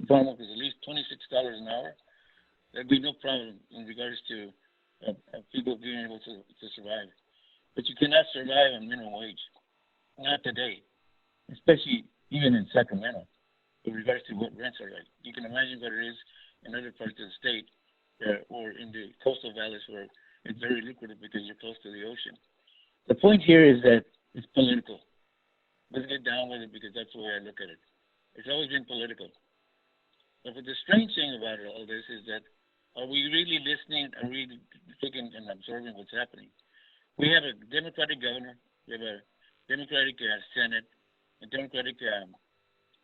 farm workers at least $26 an hour, there'd be no problem in regards to people being able to survive. But you cannot survive on minimum wage, not today, especially even in Sacramento, in regards to what rents are like. You can imagine what it is in other parts of the state or in the coastal valleys where it's very lucrative because you're close to the ocean. The point here is that it's political. Let's get down with it, because that's the way I look at it. It's always been political. But the strange thing about all this is that, are we really listening? Are we taking and observing what's happening? We have a Democratic governor, we have a Democratic Senate, a Democratic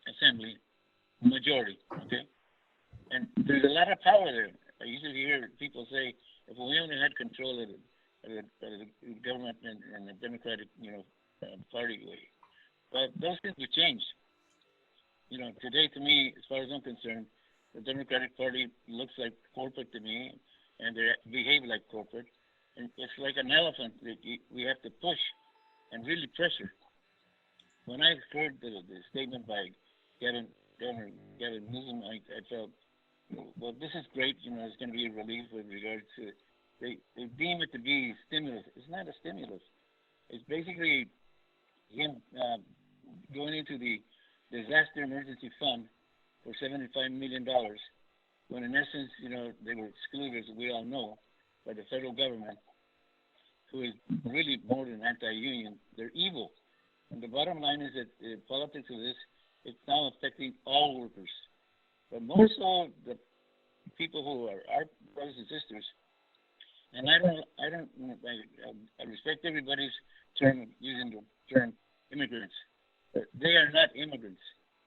Assembly, majority, okay? And there's a lot of power there. I usually hear people say, if we only had control of the government and the Democratic, party way. But those things have changed. Today, to me, as far as I'm concerned, the Democratic Party looks like corporate to me, and they behave like corporate. And it's like an elephant that we have to push and really pressure. When I heard the statement by Governor Gavin Newsom, I felt, well, this is great. It's going to be a relief with regard to, they deem it to be stimulus. It's not a stimulus. It's basically him going into the disaster emergency fund for $75 million, when in essence, they were excluded, as we all know, by the federal government, who is really more than anti-union. They're evil. And the bottom line is that the politics of this is now affecting all workers, but more so the people who are our brothers and sisters. And I respect everybody's term, using the term immigrants. But they are not immigrants.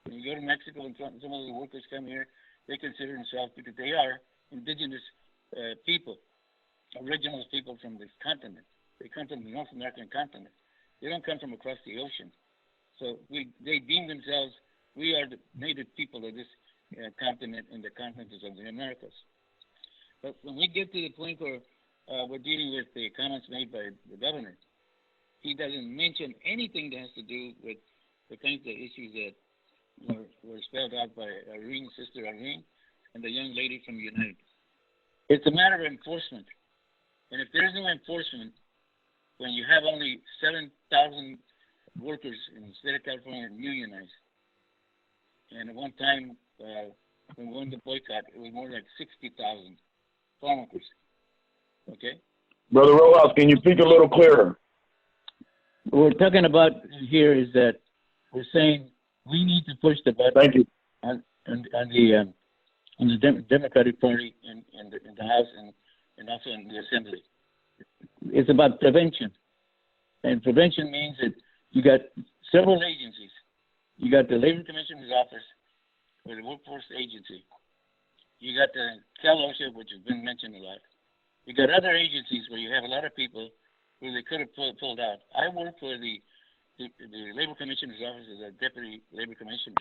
When you go to Mexico and some of the workers come here, they consider themselves, because they are indigenous people, original people from this continent. They come from the North American continent. They don't come from across the ocean. So they deem themselves, we are the native people of this continent and the continents of the Americas. But when we get to the point where we're dealing with the comments made by the governor, he doesn't mention anything that has to do with the kinds of issues that were spelled out by Irene, Sister Irene, and the young lady from United. It's a matter of enforcement. And if there's no enforcement, when you have only 7,000 workers in the state of California unionized, and at one time, when we won the boycott, it was more like 60,000 farm workers. Okay? Brother Rojas, can you speak a little clearer? What we're talking about here is that we're saying we need to push the button. Thank you. On the Democratic Party in the House and also in the Assembly. It's about prevention. And prevention means that you got several agencies. You got the Labor Commissioner's Office, or the Workforce Agency. You got the CalOSHA, which has been mentioned a lot. You got other agencies where you have a lot of people who they could have pulled out. I work for the Labor Commissioner's Office as a Deputy Labor Commissioner.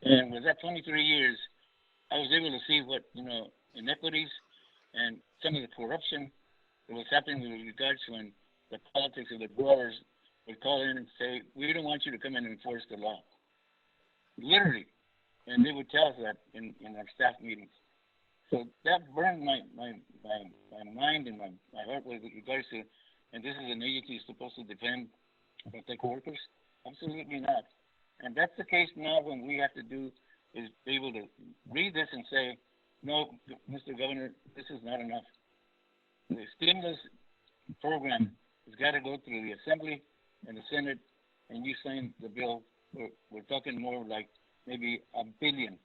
And with that 23 years, I was able to see what, inequities and some of the corruption that was happening with regards to when the politics of the growers would call in and say, we don't want you to come in and enforce the law. Literally. And they would tell us that in our staff meetings. So that burned my mind and my heart with regards to, and this is an agency supposed to defend and protect workers? Absolutely not. And that's the case now. When we have to do is be able to read this and say, no, Mr. Governor, this is not enough. The stimulus program has got to go through the Assembly and the Senate, and you sign the bill. We're talking more like maybe $1 billion.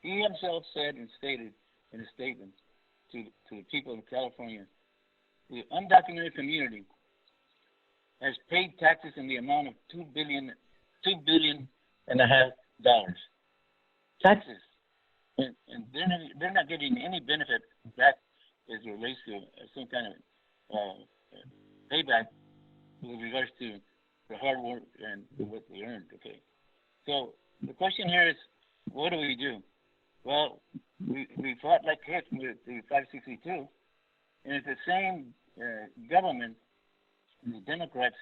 He himself said and stated in a statement to the people of California, the undocumented community has paid taxes in the amount of $2 billion and a half. Taxes. And they're not getting any benefit back as it relates to some kind of payback with regards to the hard work and what they earned. Okay. So the question here is, what do we do? Well, we fought like heck with the 562, and it's the same government, the Democrats,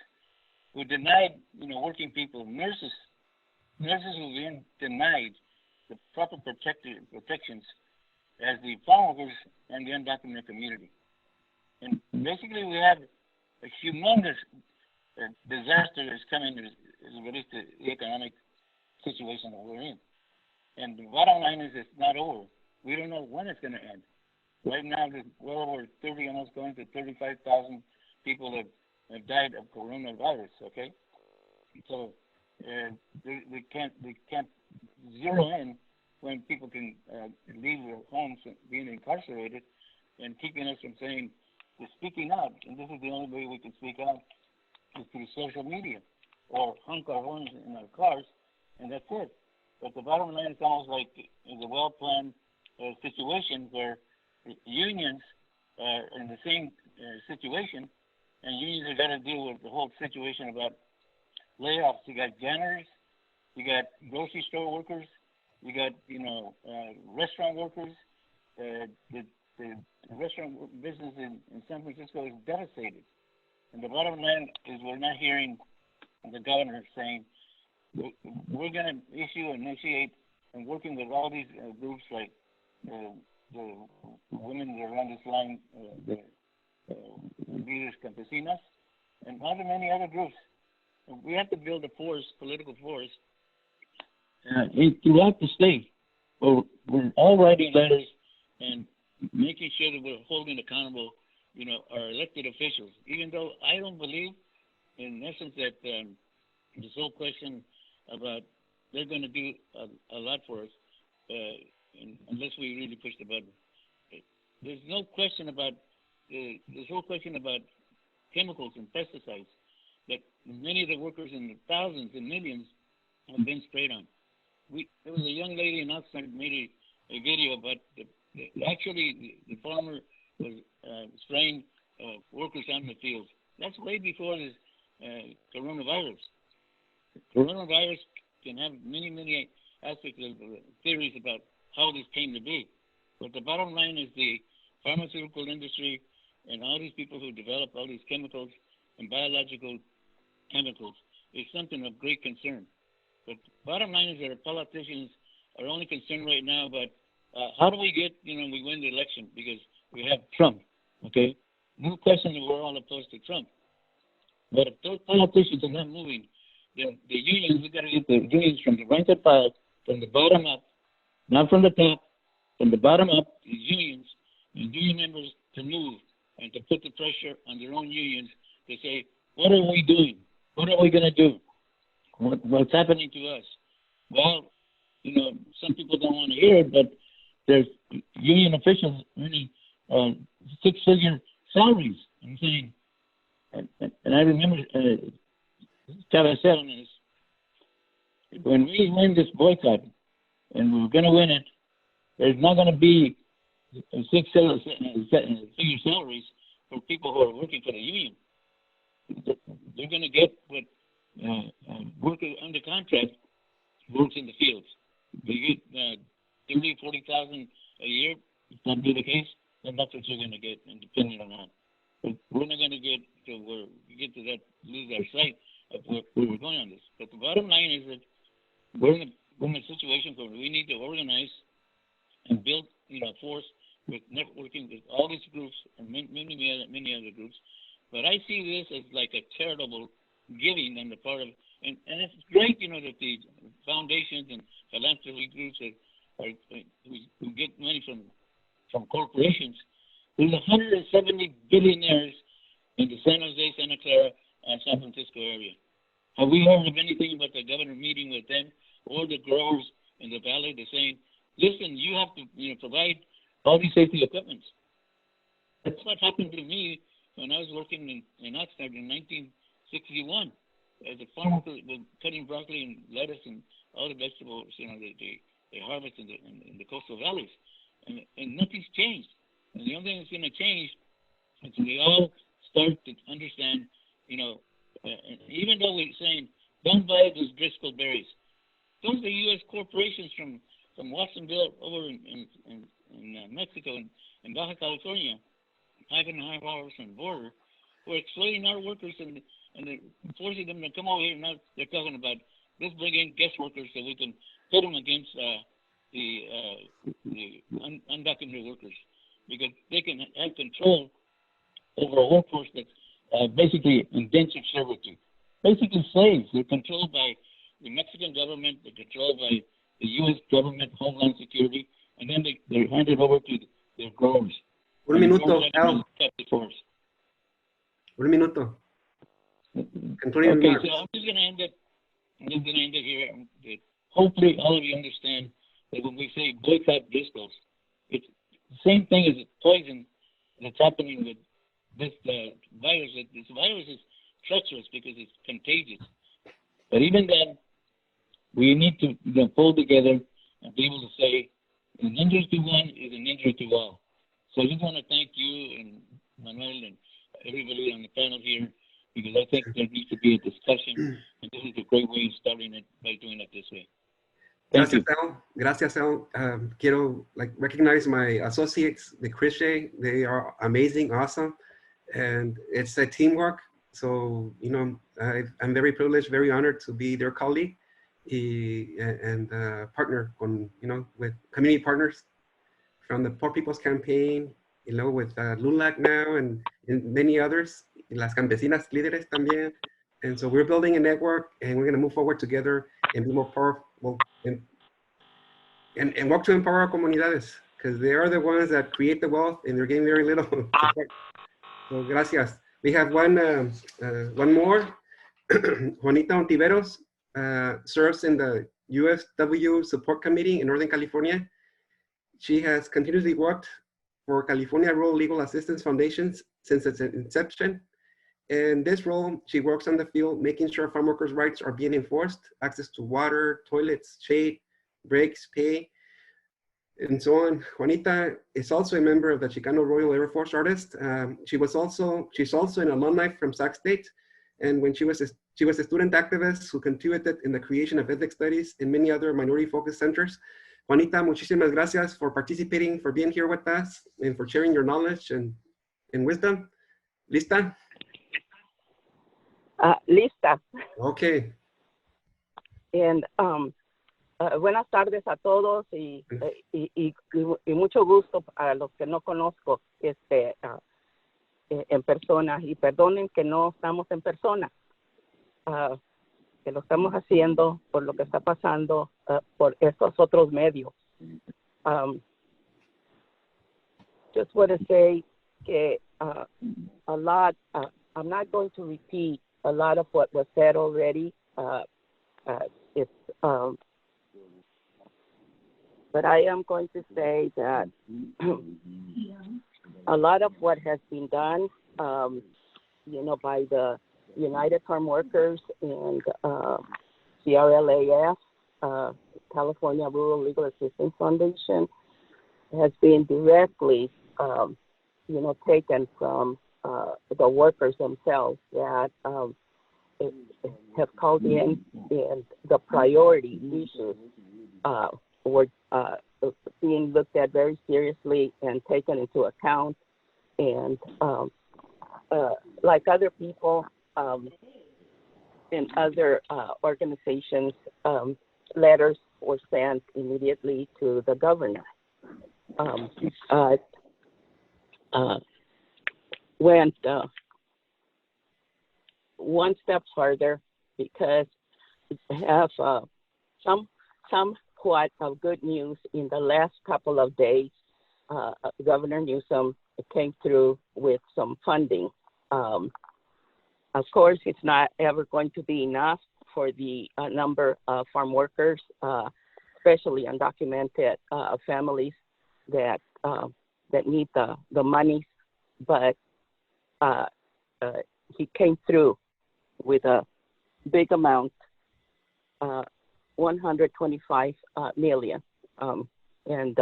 who denied, working people, nurses who've been denied the proper protections as the farm workers and the undocumented community. And basically we have a humongous disaster that's coming as it relates to the economic situation that we're in. And the bottom line is it's not over. We don't know when it's going to end. Right now, there's well over 30, almost going to 35,000 people have died of coronavirus, okay? So we can't zero in when people can leave their homes being incarcerated and keeping us from saying, speaking out. And this is the only way we can speak out is through social media or honk our horns in our cars, and that's it. But the bottom line is almost like it's a well-planned situation where unions are in the same situation, and unions have got to deal with the whole situation about layoffs. You got janitors, you got grocery store workers, you got restaurant workers. The restaurant business in San Francisco is devastated, and the bottom line is we're not hearing the governor saying we're going to initiate and working with all these groups like the women that are on this line, the Lideres, Campesinas, and other many other groups. We have to build a force, political force, throughout the state. We're all writing letters and making sure that we're holding accountable, our elected officials. Even though I don't believe, in essence, that this whole question about they're going to do a lot for us, unless we really push the button. There's no question about this whole question about chemicals and pesticides that many of the workers in the thousands and millions have been sprayed on. There was a young lady in Oxnard made a video about the farmer was spraying workers out in the fields. That's way before this coronavirus. Coronavirus can have many aspects of theories about how this came to be. But the bottom line is the pharmaceutical industry and all these people who develop all these chemicals and biological chemicals is something of great concern. But the bottom line is that our politicians are only concerned right now about how do we get, we win the election because we have Trump, okay? No question that we're all opposed to Trump. But if those politicians are not moving, then the unions, we got to get the unions from the rank and file, from the bottom up, not from the top, from the bottom up, the unions and union members to move and to put the pressure on their own unions to say, what are we doing? What are we going to do? What's happening to us? Well, some people don't want to hear it, but there's union officials earning six-figure salaries. I'm saying, and I remember Chavez said on this, when we win this boycott, and we're going to win it, there's not going to be six-figure salaries for people who are working for the union. They're going to get what workers under contract works in the fields. They get 30, 40,000 a year. If that be the case, then that's what you're going to get, and depending on that. But we're not going to get to where we get to that, lose our sight of where we're going on this. But the bottom line is that we're in a situation where we need to organize and build, force with networking with all these groups and many other groups. But I see this as like a charitable giving on the part of, and it's great, that the foundations and philanthropy groups who get money from corporations. There's 170 billionaires in the San Jose, Santa Clara, and San Francisco area. Have we heard of anything about the governor meeting with them or the growers in the valley? They're saying, listen, you have to provide all these safety equipments. That's what happened to me when I was working in Oxnard in 1961 as a farmer, cutting broccoli and lettuce and all the vegetables, they harvest in the coastal valleys, and nothing's changed. And the only thing that's going to change is we all start to understand, even though we're saying don't buy those Driscoll berries, those are U.S. corporations from Watsonville over in Mexico and Baja California, 5.5 hours from the border, who are exploiting our workers and they're forcing them to come over here. Now they're talking about let's bring in guest workers so we can put them against the undocumented workers, because they can have control over a workforce that's basically indentured servitude, basically slaves. They're controlled by the Mexican government, they're controlled by the U.S. government, Homeland Security, and then they're handed over to their growers. Un minuto, Al. Un minuto. Okay, so I'm just going to end it. Here. Hopefully, all of you understand that when we say boycott Driscolls, it's the same thing as a poison that's happening with this virus. This virus is treacherous because it's contagious. But even then, we need to pull together and be able to say an injury to one is an injury to all. So I just want to thank you and Manuel and everybody on the panel here, because I think there needs to be a discussion, and this is a great way of starting it by doing it this way. Thank you. Gracias, Al. Quiero recognize my associates, the CRISJ. They are amazing, awesome, and it's a teamwork. So I'm very privileged, very honored to be their colleague and partner on with community partners from the Poor People's Campaign, with LULAC now and many others, las Campesinas, Lideres también. And so we're building a network, and we're going to move forward together and be more powerful and work to empower our comunidades, because they are the ones that create the wealth, and they're getting very little support. So gracias. We have one more. Juanita Ontiveros serves in the USW Support Committee in Northern California. She has continuously worked for California Rural Legal Assistance Foundations since its inception. In this role, she works on the field, making sure farm workers' rights are being enforced, access to water, toilets, shade, breaks, pay, and so on. Juanita is also a member of the Chicano Royal Air Force Artists. She's also an alumni from Sac State, And when she was a student activist who contributed in the creation of ethnic studies in many other minority-focused centers. Juanita, muchísimas gracias for participating, for being here with us, and for sharing your knowledge and wisdom. ¿Lista? Lista. Okay. And buenas tardes a todos y mucho gusto a los que no conozco en persona, y perdonen que no estamos en persona, que lo estamos haciendo por lo que está pasando por estos otros medios. Just want to say que a lot, I'm not going to repeat a lot of what was said already. But I am going to say that a lot of what has been done, by the United Farm Workers and CRLAF, California Rural Legal Assistance Foundation, has been directly, taken from the workers themselves that have called in, and the priority issues were being looked at very seriously and taken into account. And like other people in other organizations, letters were sent immediately to the governor. Went one step further because we have somewhat of good news in the last couple of days. Governor Newsom came through with some funding. Of course, it's not ever going to be enough for the number of farm workers, especially undocumented families that need the money. But he came through with a big amount, 125 million, and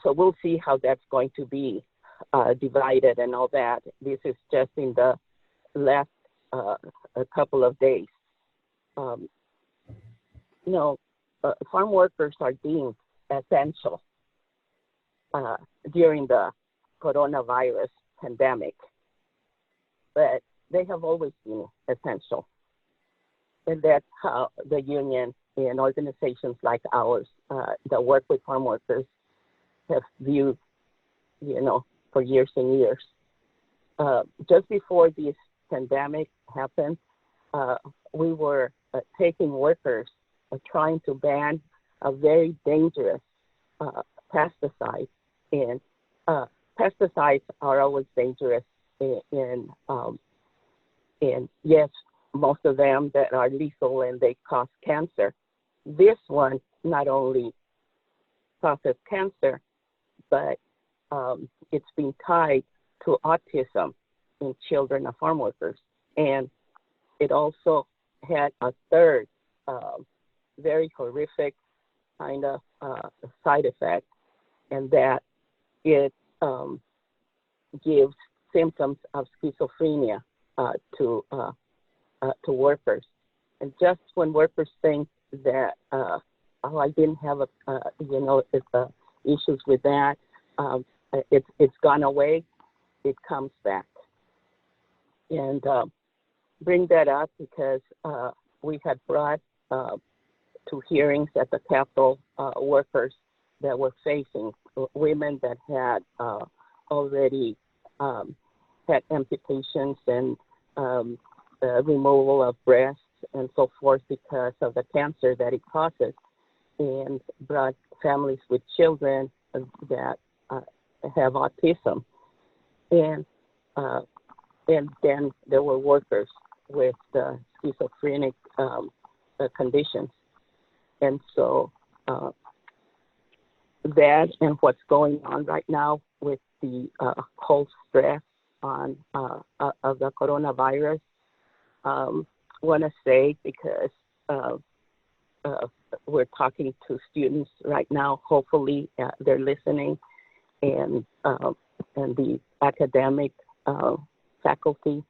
so we'll see how that's going to be divided and all that. This is just in the last a couple of days. Farm workers are deemed essential during the coronavirus pandemic, but they have always been essential. And that's how the union and organizations like ours that work with farm workers have viewed, for years and years. Just before this pandemic happened, we were taking workers trying to ban a very dangerous pesticide. And pesticides are always dangerous, and yes, most of them that are lethal and they cause cancer. This one not only causes cancer, but it's been tied to autism in children of farm workers. And it also had a third very horrific kind of side effect, and that it gives symptoms of schizophrenia to workers. And just when workers think that, I didn't have issues with that, it's gone away, it comes back. And bring that up because we had brought to hearings at the Capitol workers that were facing women that had already had amputations and removal of breasts and so forth because of the cancer that it causes, and brought families with children that have autism. And then there were workers with schizophrenic conditions. And so that and what's going on right now with the whole stress on of the coronavirus, want to say, because we're talking to students right now. Hopefully they're listening, and the academic faculty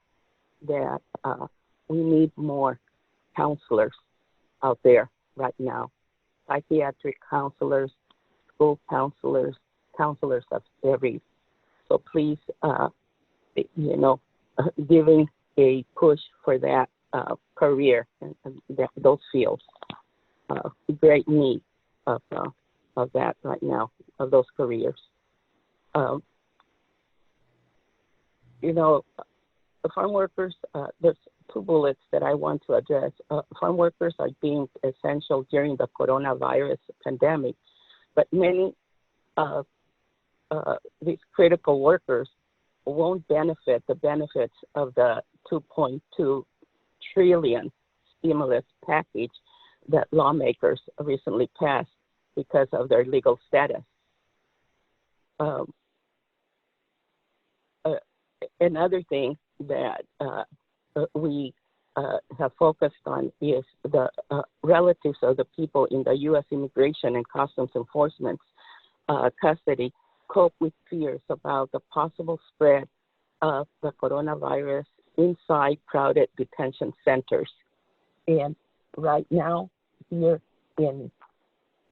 that we need more counselors out there right now. Psychiatric counselors, school counselors, counselors of every. So please, giving a push for that career and those fields. Great need of that right now, of those careers. The farm workers, there's two bullets that I want to address. Farm workers are deemed essential during the coronavirus pandemic, but many of these critical workers won't benefit the benefits of the 2.2 trillion stimulus package that lawmakers recently passed because of their legal status. Another thing that we have focused on is the relatives of the people in the U.S. Immigration and Customs Enforcement custody cope with fears about the possible spread of the coronavirus inside crowded detention centers. And right now, here in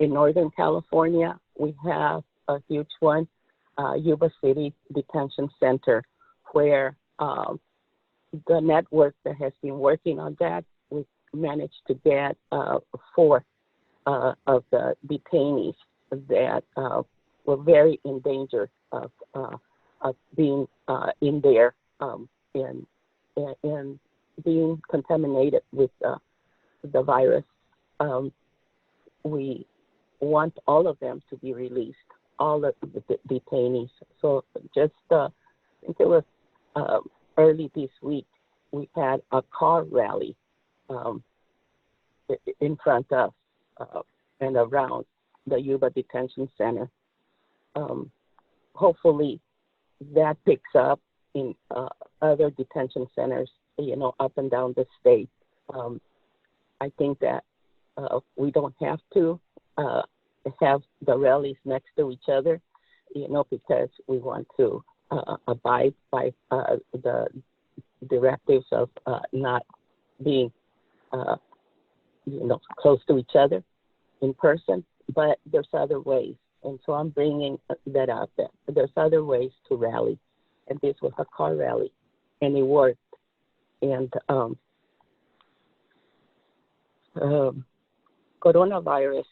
Northern California, we have a huge one, Yuba City Detention Center, where the network that has been working on that, we managed to get 4 of the detainees that were very in danger of being in there and being contaminated with the virus. We want all of them to be released, all of the detainees. So just, I think it was early this week, we had a car rally in front of and around the Yuba Detention Center. Hopefully that picks up in other detention centers, up and down the state. I think that we don't have to have the rallies next to each other, because we want to abide by the directives of not being, close to each other in person, but there's other ways. And so I'm bringing that out there. There's other ways to rally. And this was a car rally, and it worked. And coronavirus,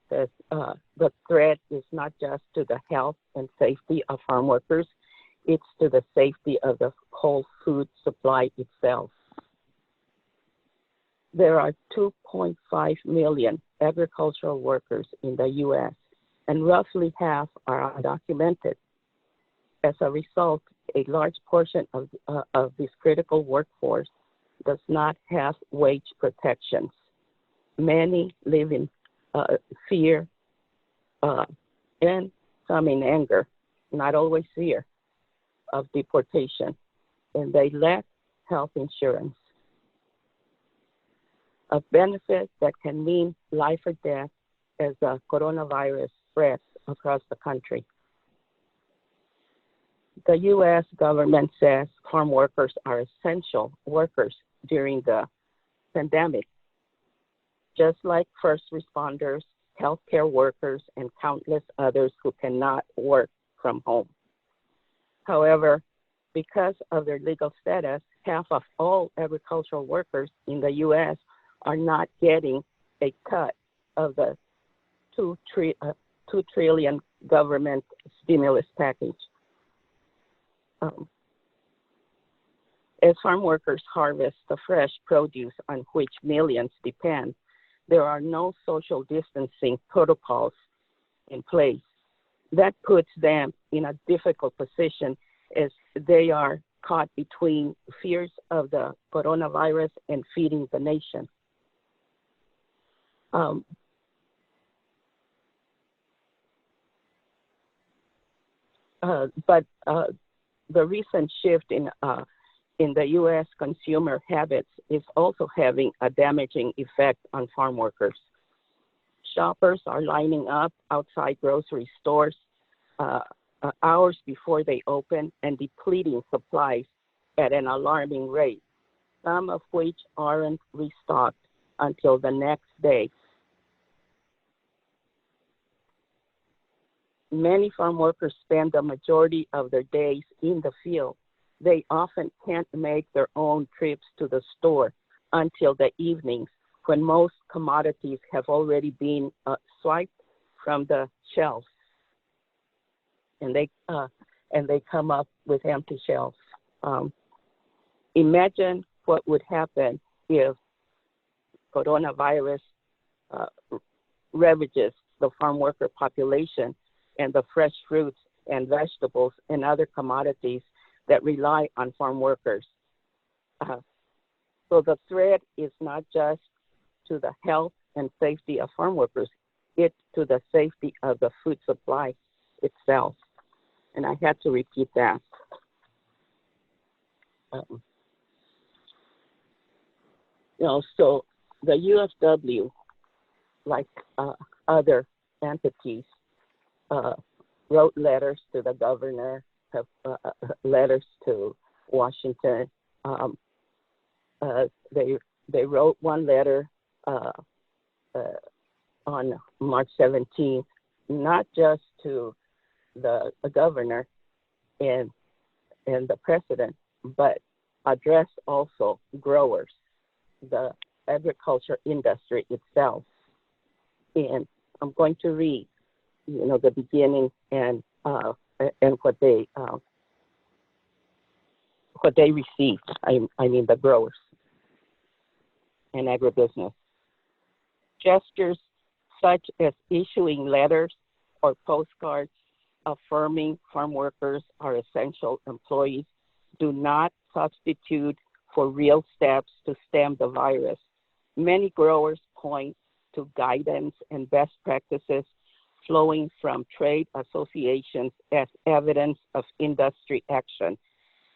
the threat is not just to the health and safety of farm workers, it's to the safety of the whole food supply itself. There are 2.5 million agricultural workers in the U.S., and roughly half are undocumented. As a result, a large portion of this critical workforce does not have wage protections. Many live in fear and some in anger, not always fear, of deportation, and they lack health insurance. A benefit that can mean life or death as the coronavirus spreads across the country. The U.S. government says farm workers are essential workers during the pandemic, just like first responders, healthcare workers, and countless others who cannot work from home. However, because of their legal status, half of all agricultural workers in the U.S. are not getting a cut of the $2 trillion government stimulus package. As farm workers harvest the fresh produce on which millions depend, there are no social distancing protocols in place. That puts them in a difficult position as they are caught between fears of the coronavirus and feeding the nation. But the recent shift in the U.S. consumer habits is also having a damaging effect on farm workers. Shoppers are lining up outside grocery stores hours before they open and depleting supplies at an alarming rate, some of which aren't restocked until the next day. Many farm workers spend the majority of their days in the field. They often can't make their own trips to the store until the evenings, when most commodities have already been swiped from the shelves, and they come up with empty shelves. Imagine what would happen if coronavirus ravages the farm worker population and the fresh fruits and vegetables and other commodities that rely on farm workers. So the threat is not just to the health and safety of farm workers, it's to the safety of the food supply itself. And I had to repeat that. So the UFW, like other entities, wrote letters to the governor, letters to Washington. They wrote one letter on March 17th, not just to the governor and the president, but addressed also growers, the agriculture industry itself. And I'm going to read, the beginning and what they received. I mean the growers and agribusiness. Gestures such as issuing letters or postcards affirming farm workers are essential employees do not substitute for real steps to stem the virus. Many growers point to guidance and best practices flowing from trade associations as evidence of industry action.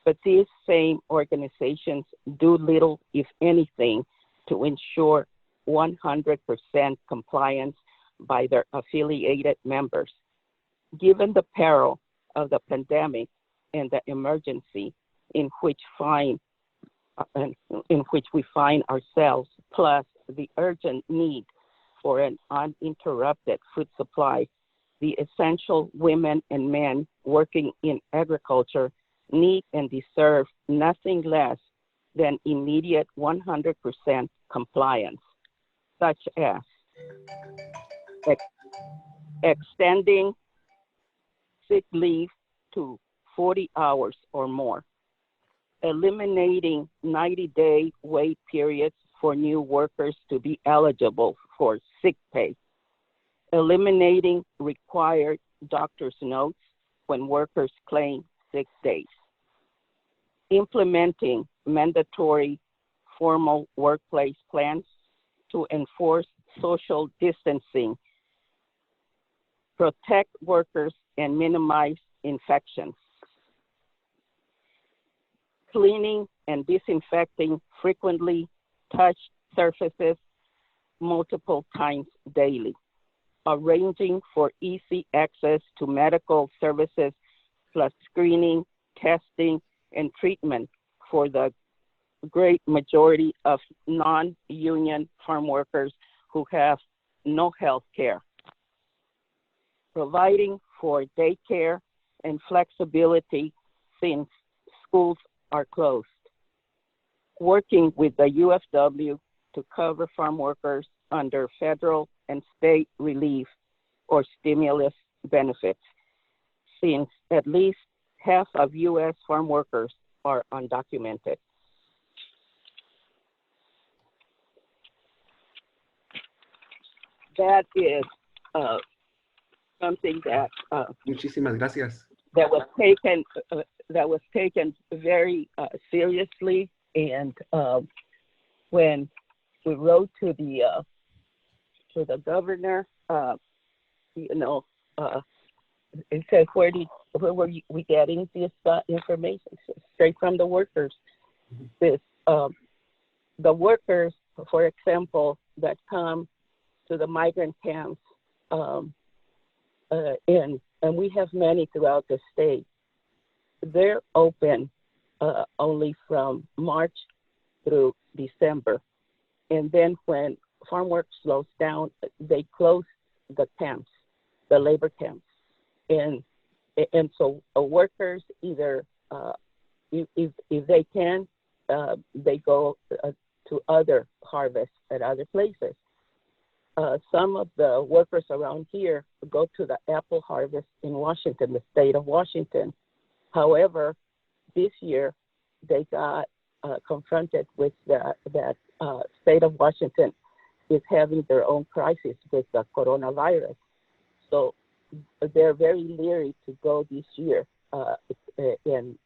But these same organizations do little, if anything, to ensure 100% compliance by their affiliated members. Given the peril of the pandemic and the emergency in which we find ourselves, plus the urgent need for an uninterrupted food supply, the essential women and men working in agriculture need and deserve nothing less than immediate 100% compliance, such as extending sick leave to 40 hours or more, eliminating 90-day wait periods for new workers to be eligible for sick pay, eliminating required doctor's notes when workers claim sick days, implementing mandatory formal workplace plans to enforce social distancing, protect workers and minimize infections, cleaning and disinfecting frequently touched surfaces multiple times daily, arranging for easy access to medical services, plus screening, testing, and treatment for the great majority of non-union farm workers who have no health care, providing for daycare and flexibility since schools are closed, working with the UFW to cover farm workers under federal and state relief or stimulus benefits, since at least half of U.S. farm workers are undocumented. That is something that Muchísimas gracias. that was taken very seriously, and when we wrote to the governor, it said, where were we getting this information? Straight from the workers. This the workers, for example, that come to the migrant camps in and we have many throughout the state. They're open only from March through December. And then when farm work slows down, they close the camps, the labor camps. And so workers either, if they can, they go to other harvests at other places. Some of the workers around here go to the apple harvest in Washington, the state of Washington. However, this year they got confronted with that state of Washington is having their own crisis with the coronavirus. So they're very leery to go this year, and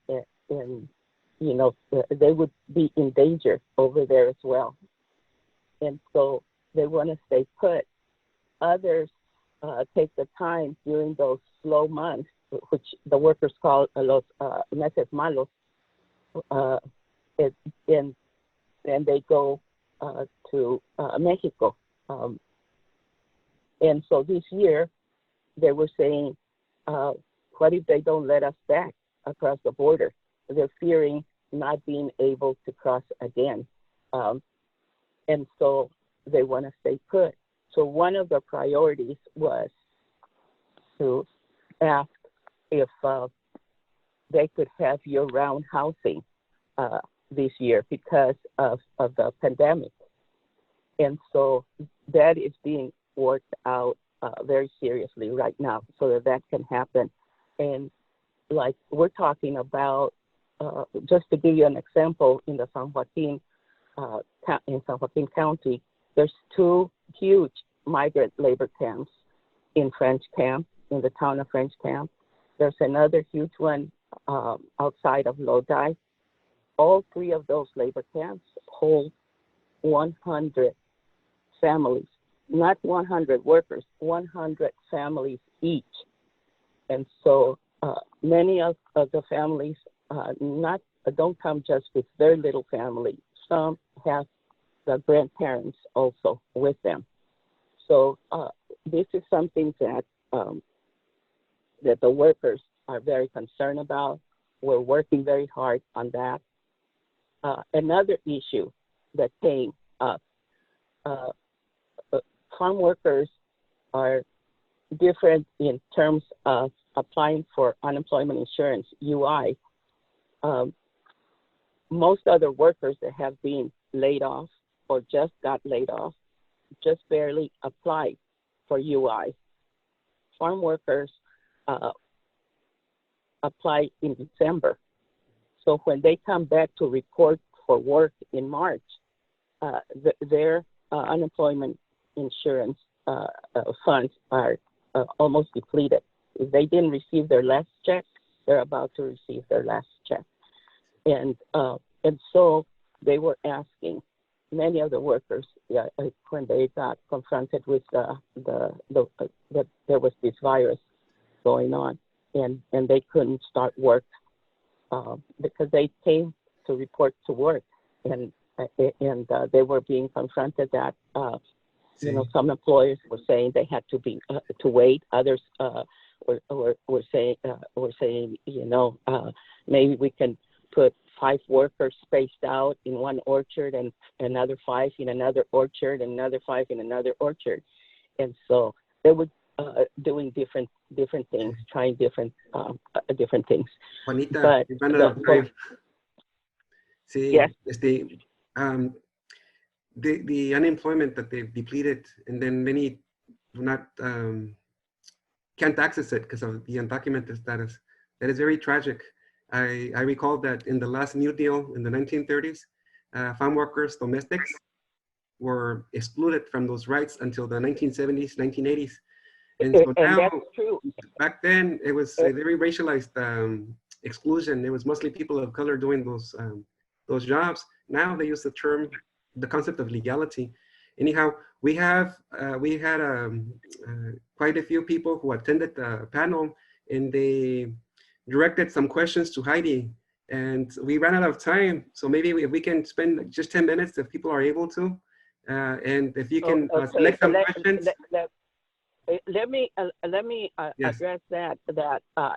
you know, they would be in danger over there as well. And so they want to stay put. Others take the time during those slow months, which the workers call los meses malos, and they go to Mexico. And so this year, they were saying, what if they don't let us back across the border? They're fearing not being able to cross again. And so they want to stay put. So one of the priorities was to ask if they could have year-round housing this year because of the pandemic. And so that is being worked out very seriously right now so that that can happen. And like we're talking about, just to give you an example, in the San Joaquin County, there's 2 huge migrant labor camps in French Camp, in the town of French Camp. There's another huge one outside of Lodi. All 3 of those labor camps hold 100 families, not 100 workers, 100 families each. And so many of the families don't come just with their little family. Some have the grandparents also with them. So this is something that that the workers are very concerned about. We're working very hard on that. Another issue that came up, farm workers are different in terms of applying for unemployment insurance, UI. Most other workers that have been laid off or just got laid off just barely applied for UI. Farm workers apply in December. So when they come back to report for work in March, their unemployment insurance funds are almost depleted. If they didn't receive their last check, they're about to receive their last check. And so they were asking many of the workers when they got confronted with that there was this virus going on, and they couldn't start work because they came to report to work, and they were being confronted that you know, some employers were saying they had to be to wait. Others were saying you know, maybe we can put 5 workers spaced out in one orchard and another 5 in another orchard and another 5 in another orchard. And so they were doing different things, trying different things. Juanita, But yes. Yes. The unemployment that they've depleted, and then many do not can't access it because of the undocumented status. That is very tragic. I recall that in the last New Deal in the 1930s, farm workers, domestics, were excluded from those rights until the 1970s, 1980s. And so now, that's true. Back then, it was a very racialized exclusion. It was mostly people of color doing those jobs. Now they use the concept of legality. Anyhow, we had quite a few people who attended the panel, and they directed some questions to Heidi, and we ran out of time. So maybe if we can spend just 10 minutes, if people are able to, and if you can select some questions. let me Yes. address that.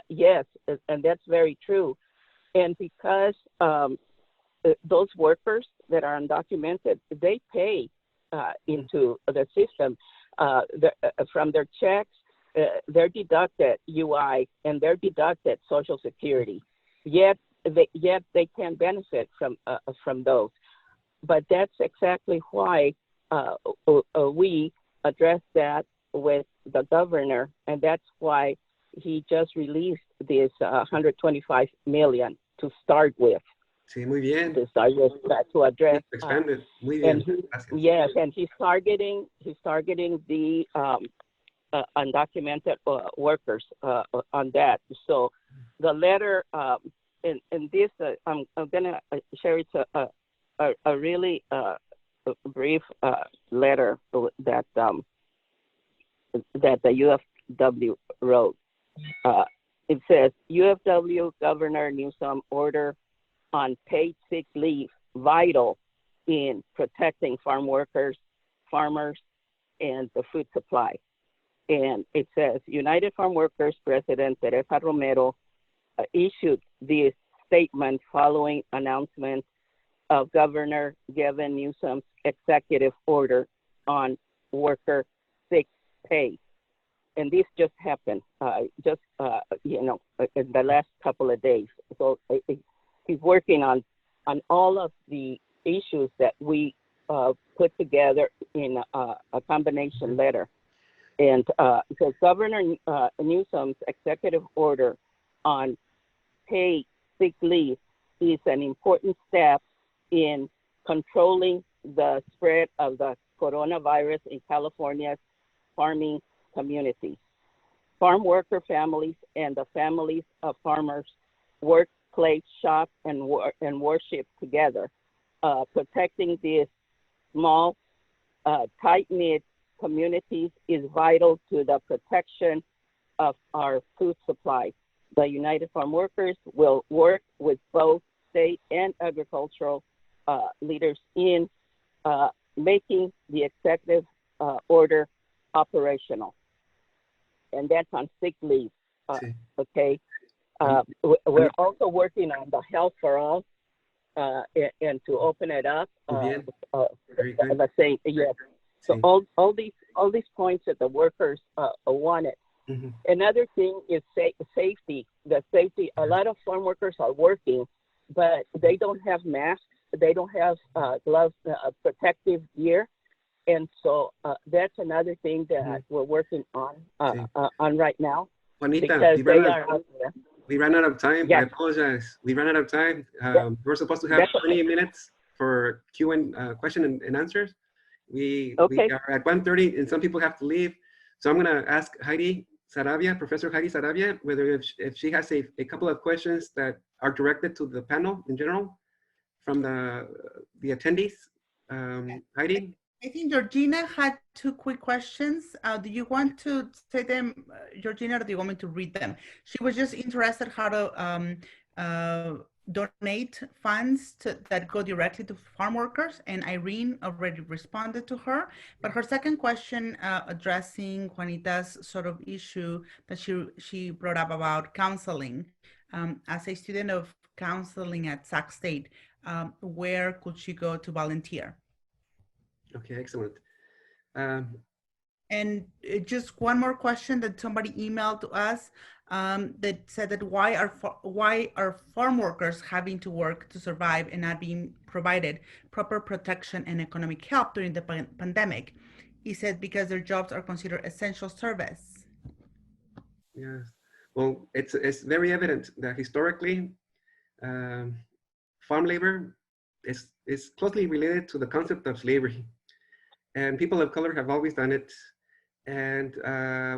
Yes, and that's very true. And because those workers that are undocumented, they pay into the system from their checks. They're deducted UI and they're deducted Social Security. Yet they can benefit from those. But that's exactly why we address that with the governor, and that's why he just released this 125 million to start with. Sí, muy bien. To start with that, to address. Expanded. Muy bien. Yes, and he's targeting the undocumented workers on that. So the letter in this, I'm gonna share it a really brief letter that the UFW wrote. It says, UFW Governor Newsom order on paid sick leave vital in protecting farm workers, farmers, and the food supply. And it says, United Farm Workers President Teresa Romero issued this statement following announcement of Governor Gavin Newsom's executive order on worker sick pay. And this just happened, in the last couple of days. So he's working on all of the issues that we put together in a combination letter. And so Governor Newsom's executive order on paid sick leave is an important step in controlling the spread of the coronavirus in California's farming communities. Farm worker families and the families of farmers work, play, shop, and worship together. Protecting these small, tight-knit communities is vital to the protection of our food supply. The United Farm Workers will work with both state and agricultural leaders in making the executive order operational. And that's on sick leave, okay? We're also working on the Health for All and to open it up. Let's say, yes. So all these points that the workers wanted. Mm-hmm. Another thing is safety. The safety. A lot of farm workers are working, but they don't have masks. They don't have gloves, protective gear, and so that's another thing that we're working on right now. Juanita, we ran out of time. Yeah. I apologize. We ran out of time. We're supposed to have 20 minutes for question and answers. We are at 1:30, and some people have to leave. So I'm going to ask Heidi Saravia, Professor Heidi Saravia, whether if she has a couple of questions that are directed to the panel in general from the attendees. Heidi? I think Georgina had two quick questions. Do you want to say them, Georgina, or do you want me to read them? She was just interested how to donate funds that go directly to farm workers, and Irene already responded to her. But her second question, addressing Juanita's sort of issue that she brought up about counseling. As a student of counseling at Sac State, where could she go to volunteer? Okay, excellent. And just one more question that somebody emailed to us that said that why are farm workers having to work to survive and not being provided proper protection and economic help during the pandemic? He said because their jobs are considered essential service. Yes, well, it's very evident that historically farm labor is closely related to the concept of slavery. And people of color have always done it. And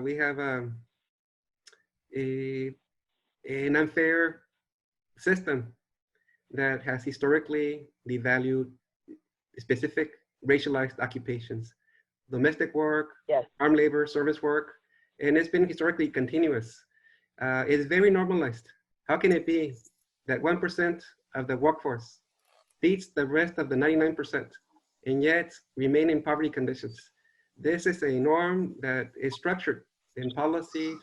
we have an unfair system that has historically devalued specific racialized occupations, domestic work, farm labor, service work, and it's been historically continuous. It's very normalized. How can it be that 1% of the workforce feeds the rest of the 99%? And yet remain in poverty conditions? This is a norm that is structured in policy,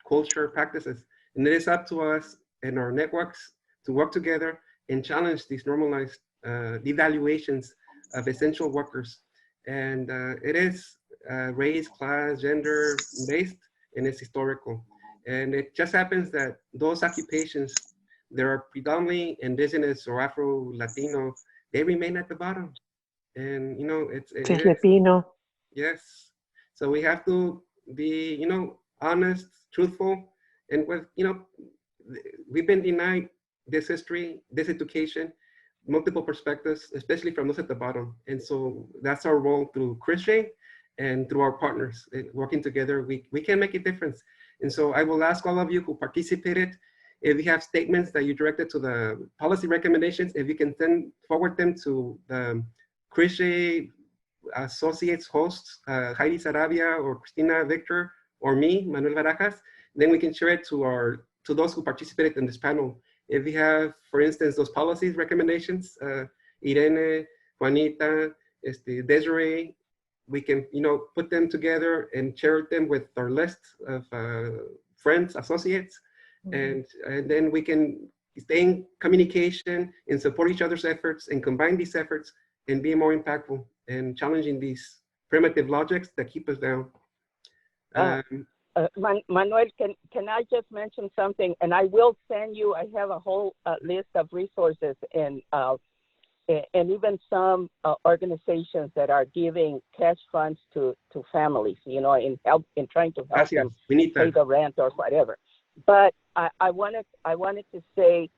culture, practices, and it is up to us and our networks to work together and challenge these normalized devaluations of essential workers. And it is race, class, gender based, and it's historical. And it just happens that those occupations that are predominantly indigenous or Afro-Latino, they remain at the bottom. And, you know, it is. Filipino. Yes. So we have to be, you know, honest, truthful, and with, you know, we've been denied this history, this education, multiple perspectives, especially from those at the bottom. And so that's our role through CRISJ and through our partners. Working together, we can make a difference. And so I will ask all of you who participated, if you have statements that you directed to the policy recommendations, if you can send forward them to the CRISJ associates hosts, Heidi Sarabia or Cristina Victor or me, Manuel Barajas, then we can share it to those who participated in this panel. If we have, for instance, those policies recommendations, Irene, Juanita, Desirée, we can, you know, put them together and share them with our list of friends, associates, and then we can stay in communication and support each other's efforts and combine these efforts and be more impactful and challenging these primitive logics that keep us down. Manuel, can I just mention something? And I will send you, I have a whole list of resources and even some organizations that are giving cash funds to families, you know, in trying to help them pay the rent or whatever. But I wanted to say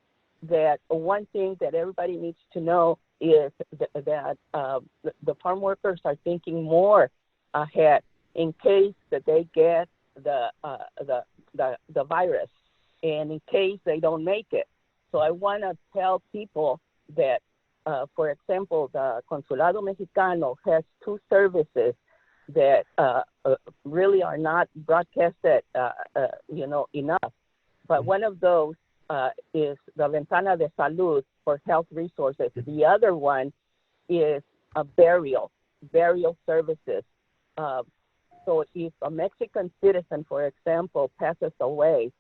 that one thing that everybody needs to know is that the farm workers are thinking more ahead in case that they get the virus and in case they don't make it. So I want to tell people that, for example, the Consulado Mexicano has two services that really are not broadcasted, you know, enough. But one of those is the Ventana de Salud for health resources. The other one is a burial services. So if a Mexican citizen, for example, passes away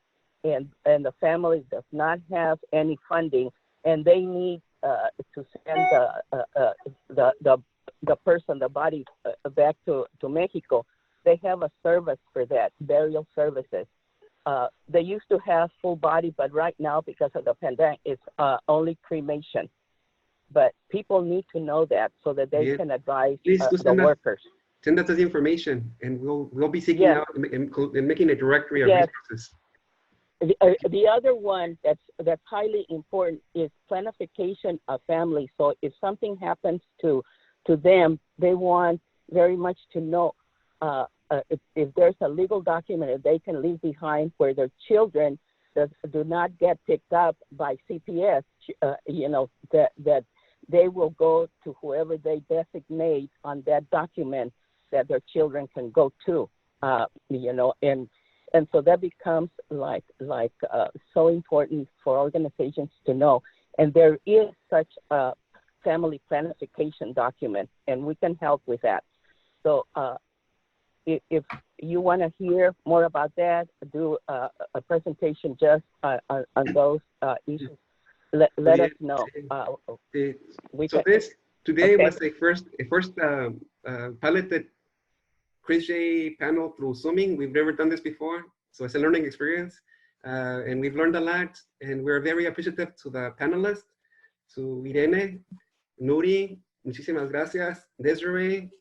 and the family does not have any funding and they need to send the person, the body back to Mexico, they have a service for that, burial services. They used to have full body, but right now, because of the pandemic, it's only cremation. But people need to know that so that they can advise the workers. Send us the information, and we'll be seeking out and making a directory of resources. The other one that's highly important is planification of families. So if something happens to them, they want very much to know if there's a legal document that they can leave behind where their children do not get picked up by CPS, you know, that they will go to whoever they designate on that document that their children can go to, you know, and so that becomes like so important for organizations to know. And there is such a family planification document, and we can help with that. So if you want to hear more about that, do a presentation just on those issues, let us know. Today was a first piloted CRISJ panel through Zooming. We've never done this before, so it's a learning experience, and we've learned a lot. And we're very appreciative to the panelists, to Irene, Nuri, muchísimas gracias, Desirée,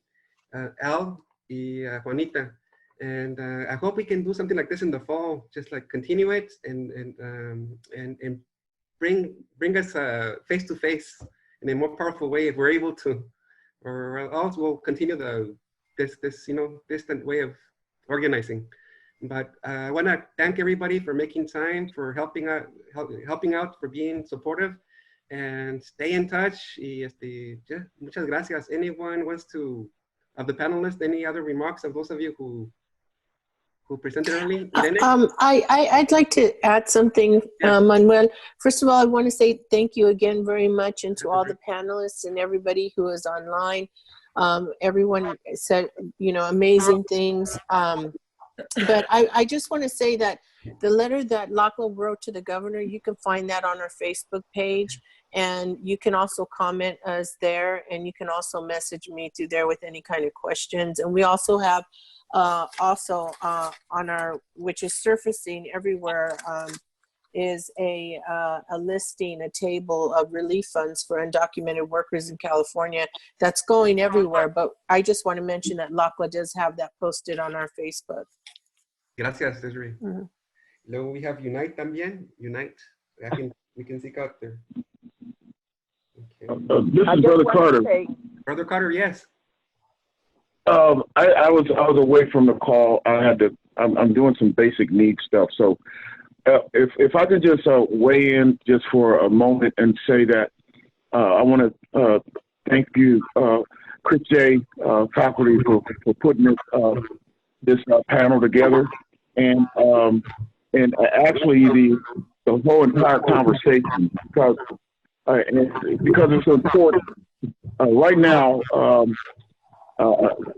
Al, y Juanita. And I hope we can do something like this in the fall, just like continue it and bring us face to face in a more powerful way if we're able to, or else we'll continue this you know, distant way of organizing. But I want to thank everybody for making time, for helping out, for being supportive, and stay in touch. Y muchas gracias. Anyone wants to, of the panelists, any other remarks of those of you who who presented early? Irene? I'd like to add something, Yes. Manuel. First of all, I want to say thank you again very much, and to all the panelists and everybody who is online. Everyone said, amazing things. But I just want to say that the letter that Lachlan wrote to the governor, you can find that on our Facebook page, and you can also comment us there, and you can also message me through there with any kind of questions. And we also have on our, which is surfacing everywhere, is a listing, a table of relief funds for undocumented workers in California that's going everywhere. But I just want to mention that LACWA does have that posted on our Facebook. Gracias, Desiree. Luego we have Unite también. Unite. We can seek out there. Okay. This is Brother Carter. Brother Carter, yes. I was away from the call. I'm doing some basic needs stuff. So if I could just weigh in just for a moment and say that I want to thank you, CRISJ faculty, for putting this panel together, and actually the whole entire conversation, because it's important. Right now,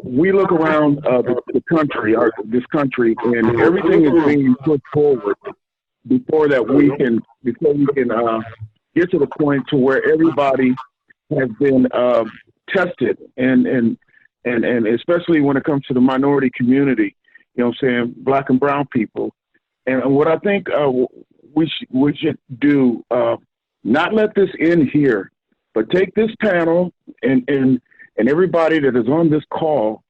we look around the country, this country, and everything is being put forward before we can get to the point to where everybody has been tested, and especially when it comes to the minority community, Black and brown people. And what I think we should do, not let this end here, but take this panel and everybody that is on this call,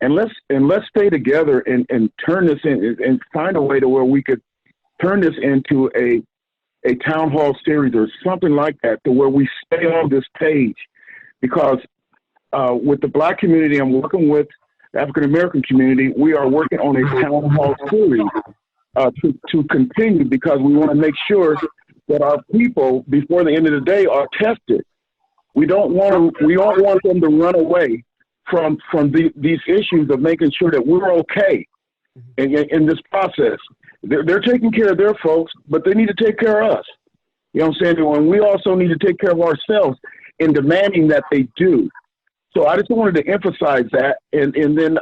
and let's stay together and turn this in and find a way to where we could turn this into a town hall series or something like that, to where we stay on this page. Because with the Black community, I'm working with the African American community, we are working on a town hall series to continue, because we want to make sure that our people, before the end of the day, are tested. We don't want them to run away from these issues of making sure that we're okay in this process. They're taking care of their folks, but they need to take care of us. You know what I'm saying? And we also need to take care of ourselves in demanding that they do. So I just wanted to emphasize that. And then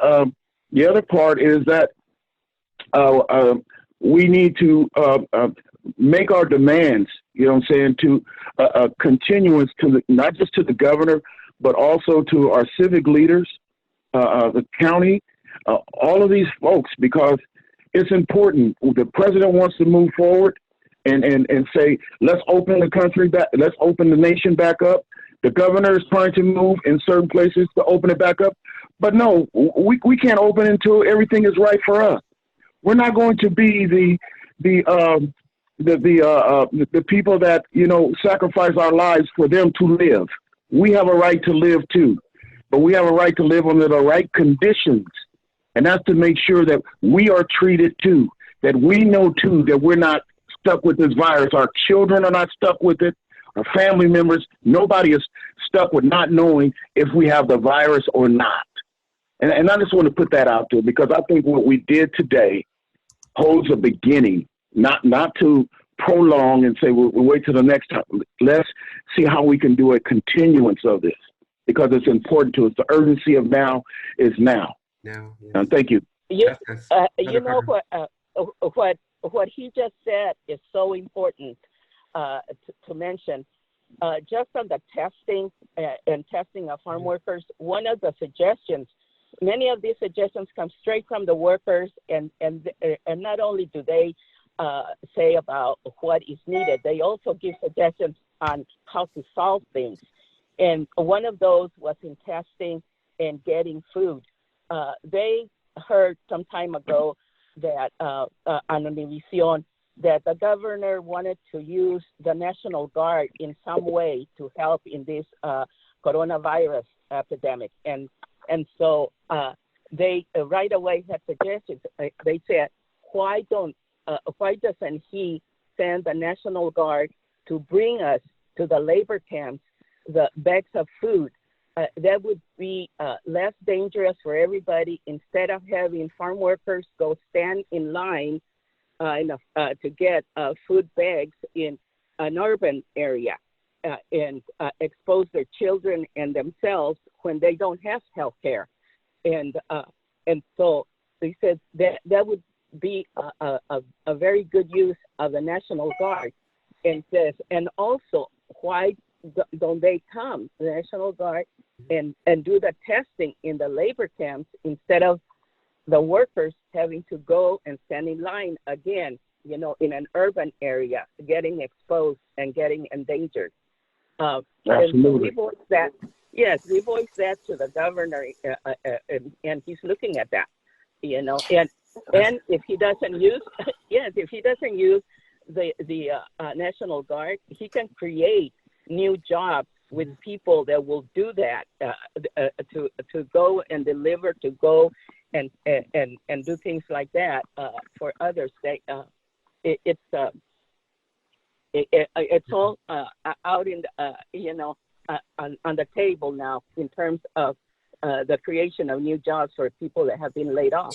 the other part is that we need to make our demands, you know what I'm saying, to a continuance to not just to the governor, but also to our civic leaders, the county, all of these folks, because it's important. The president wants to move forward and say, let's open the country back, let's open the nation back up. The governor is trying to move in certain places to open it back up. But no, we can't open until everything is right for us. We're not going to be the people that, sacrifice our lives for them to live. We have a right to live too, but we have a right to live under the right conditions. And that's to make sure that we are treated too, that we know too that we're not stuck with this virus. Our children are not stuck with it. Our family members, nobody is stuck with not knowing if we have the virus or not. And I just want to put that out there, because I think what we did today holds a beginning, not to prolong and say we'll wait till the next time. Let's see how we can do a continuance of this, because it's important to us. The urgency of now is now. Now, yes. Thank you. You know what he just said is so important to mention. Just on the testing and testing of farm workers, one of the suggestions, many of these suggestions come straight from the workers, and not only do they say about what is needed, they also give suggestions on how to solve things. And one of those was in testing and getting food. They heard some time ago that on Univision that the governor wanted to use the National Guard in some way to help in this coronavirus epidemic. And so they right away had suggestions. They said, why doesn't he send the National Guard to bring us to the labor camps the bags of food that would be less dangerous for everybody instead of having farm workers go stand in line to get food bags in an urban area and expose their children and themselves when they don't have health care. And so they said that would be a very good use of the National Guard. And says, and also, why don't they come, the National Guard, and do the testing in the labor camps instead of the workers having to go and stand in line again, you know, in an urban area, getting exposed and getting endangered. And so we voiced that. Yes, we voiced that to the governor, and he's looking at that, you know. And if he doesn't use, if he doesn't use the National Guard, he can create new jobs with people that will do that to go and deliver, to go and do things like that for others. It's all out in you know, on the table now in terms of the creation of new jobs for people that have been laid off.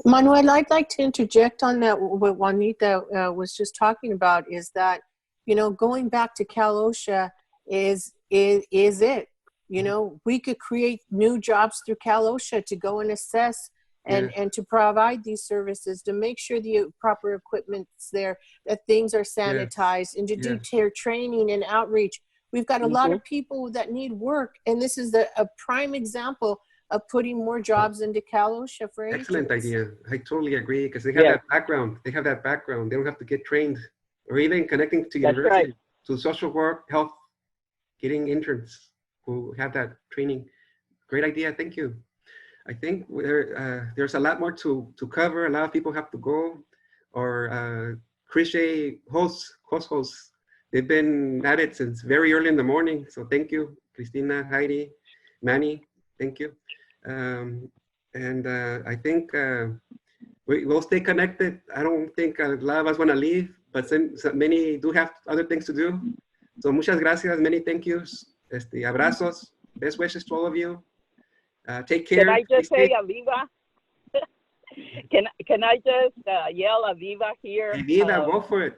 Manuel, I'd like to interject on that. What Juanita was just talking about is that, you know, going back to Cal OSHA is it. You know, we could create new jobs through Cal OSHA to go and assess and to provide these services, to make sure the proper equipment's there, that things are sanitized, and to do training and outreach. We've got a lot of people that need work, and this is a prime example of putting more jobs into Cal OSHA for agents. Excellent idea. I totally agree, because they have that background. They have that background. They don't have to get trained, or even connecting to university, to social work, health, getting interns who have that training. Great idea. Thank you. I think there's a lot more to cover. A lot of people have to go. Or CRISJ hosts, they've been at it since very early in the morning. So thank you, Cristina, Heidi, Manny. Thank you. I think we'll stay connected. I don't think a lot of us want to leave, but many do have other things to do. So muchas gracias, many thank yous. Abrazos, best wishes to all of you. Take care. Can I just say Aviva? Can I just yell Aviva here? Aviva, go for it.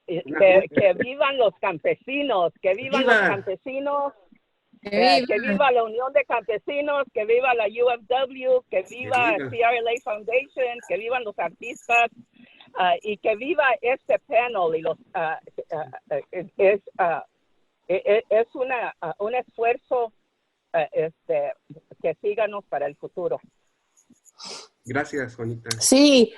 Que vivan los campesinos, que vivan los campesinos. Que viva la Unión de Campesinos, que viva la UFW, que viva CRLA Foundation, que vivan los artistas, y que viva este panel. Y es un esfuerzo que síganos para el futuro. Gracias, Juanita. Sí,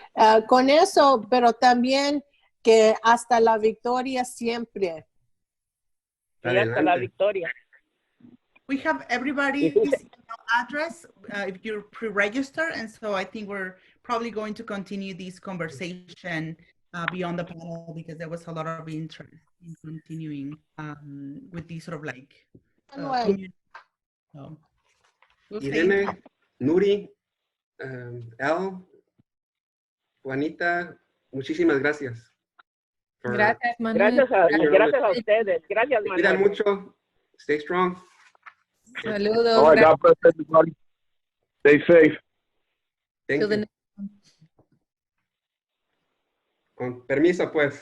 con eso, pero también que hasta la victoria siempre. Y hasta la victoria. We have everybody's email address if you're pre-registered, and so I think we're probably going to continue this conversation beyond the panel, because there was a lot of interest in continuing with these sort of like Irene, Nuri, Al, Juanita, muchísimas gracias. Gracias, Manuel. Gracias a ustedes. Gracias, Manuel. Cuidan mucho. Stay strong. Saludos. All right, God bless everybody. Stay safe. Thank you. Con permiso, pues.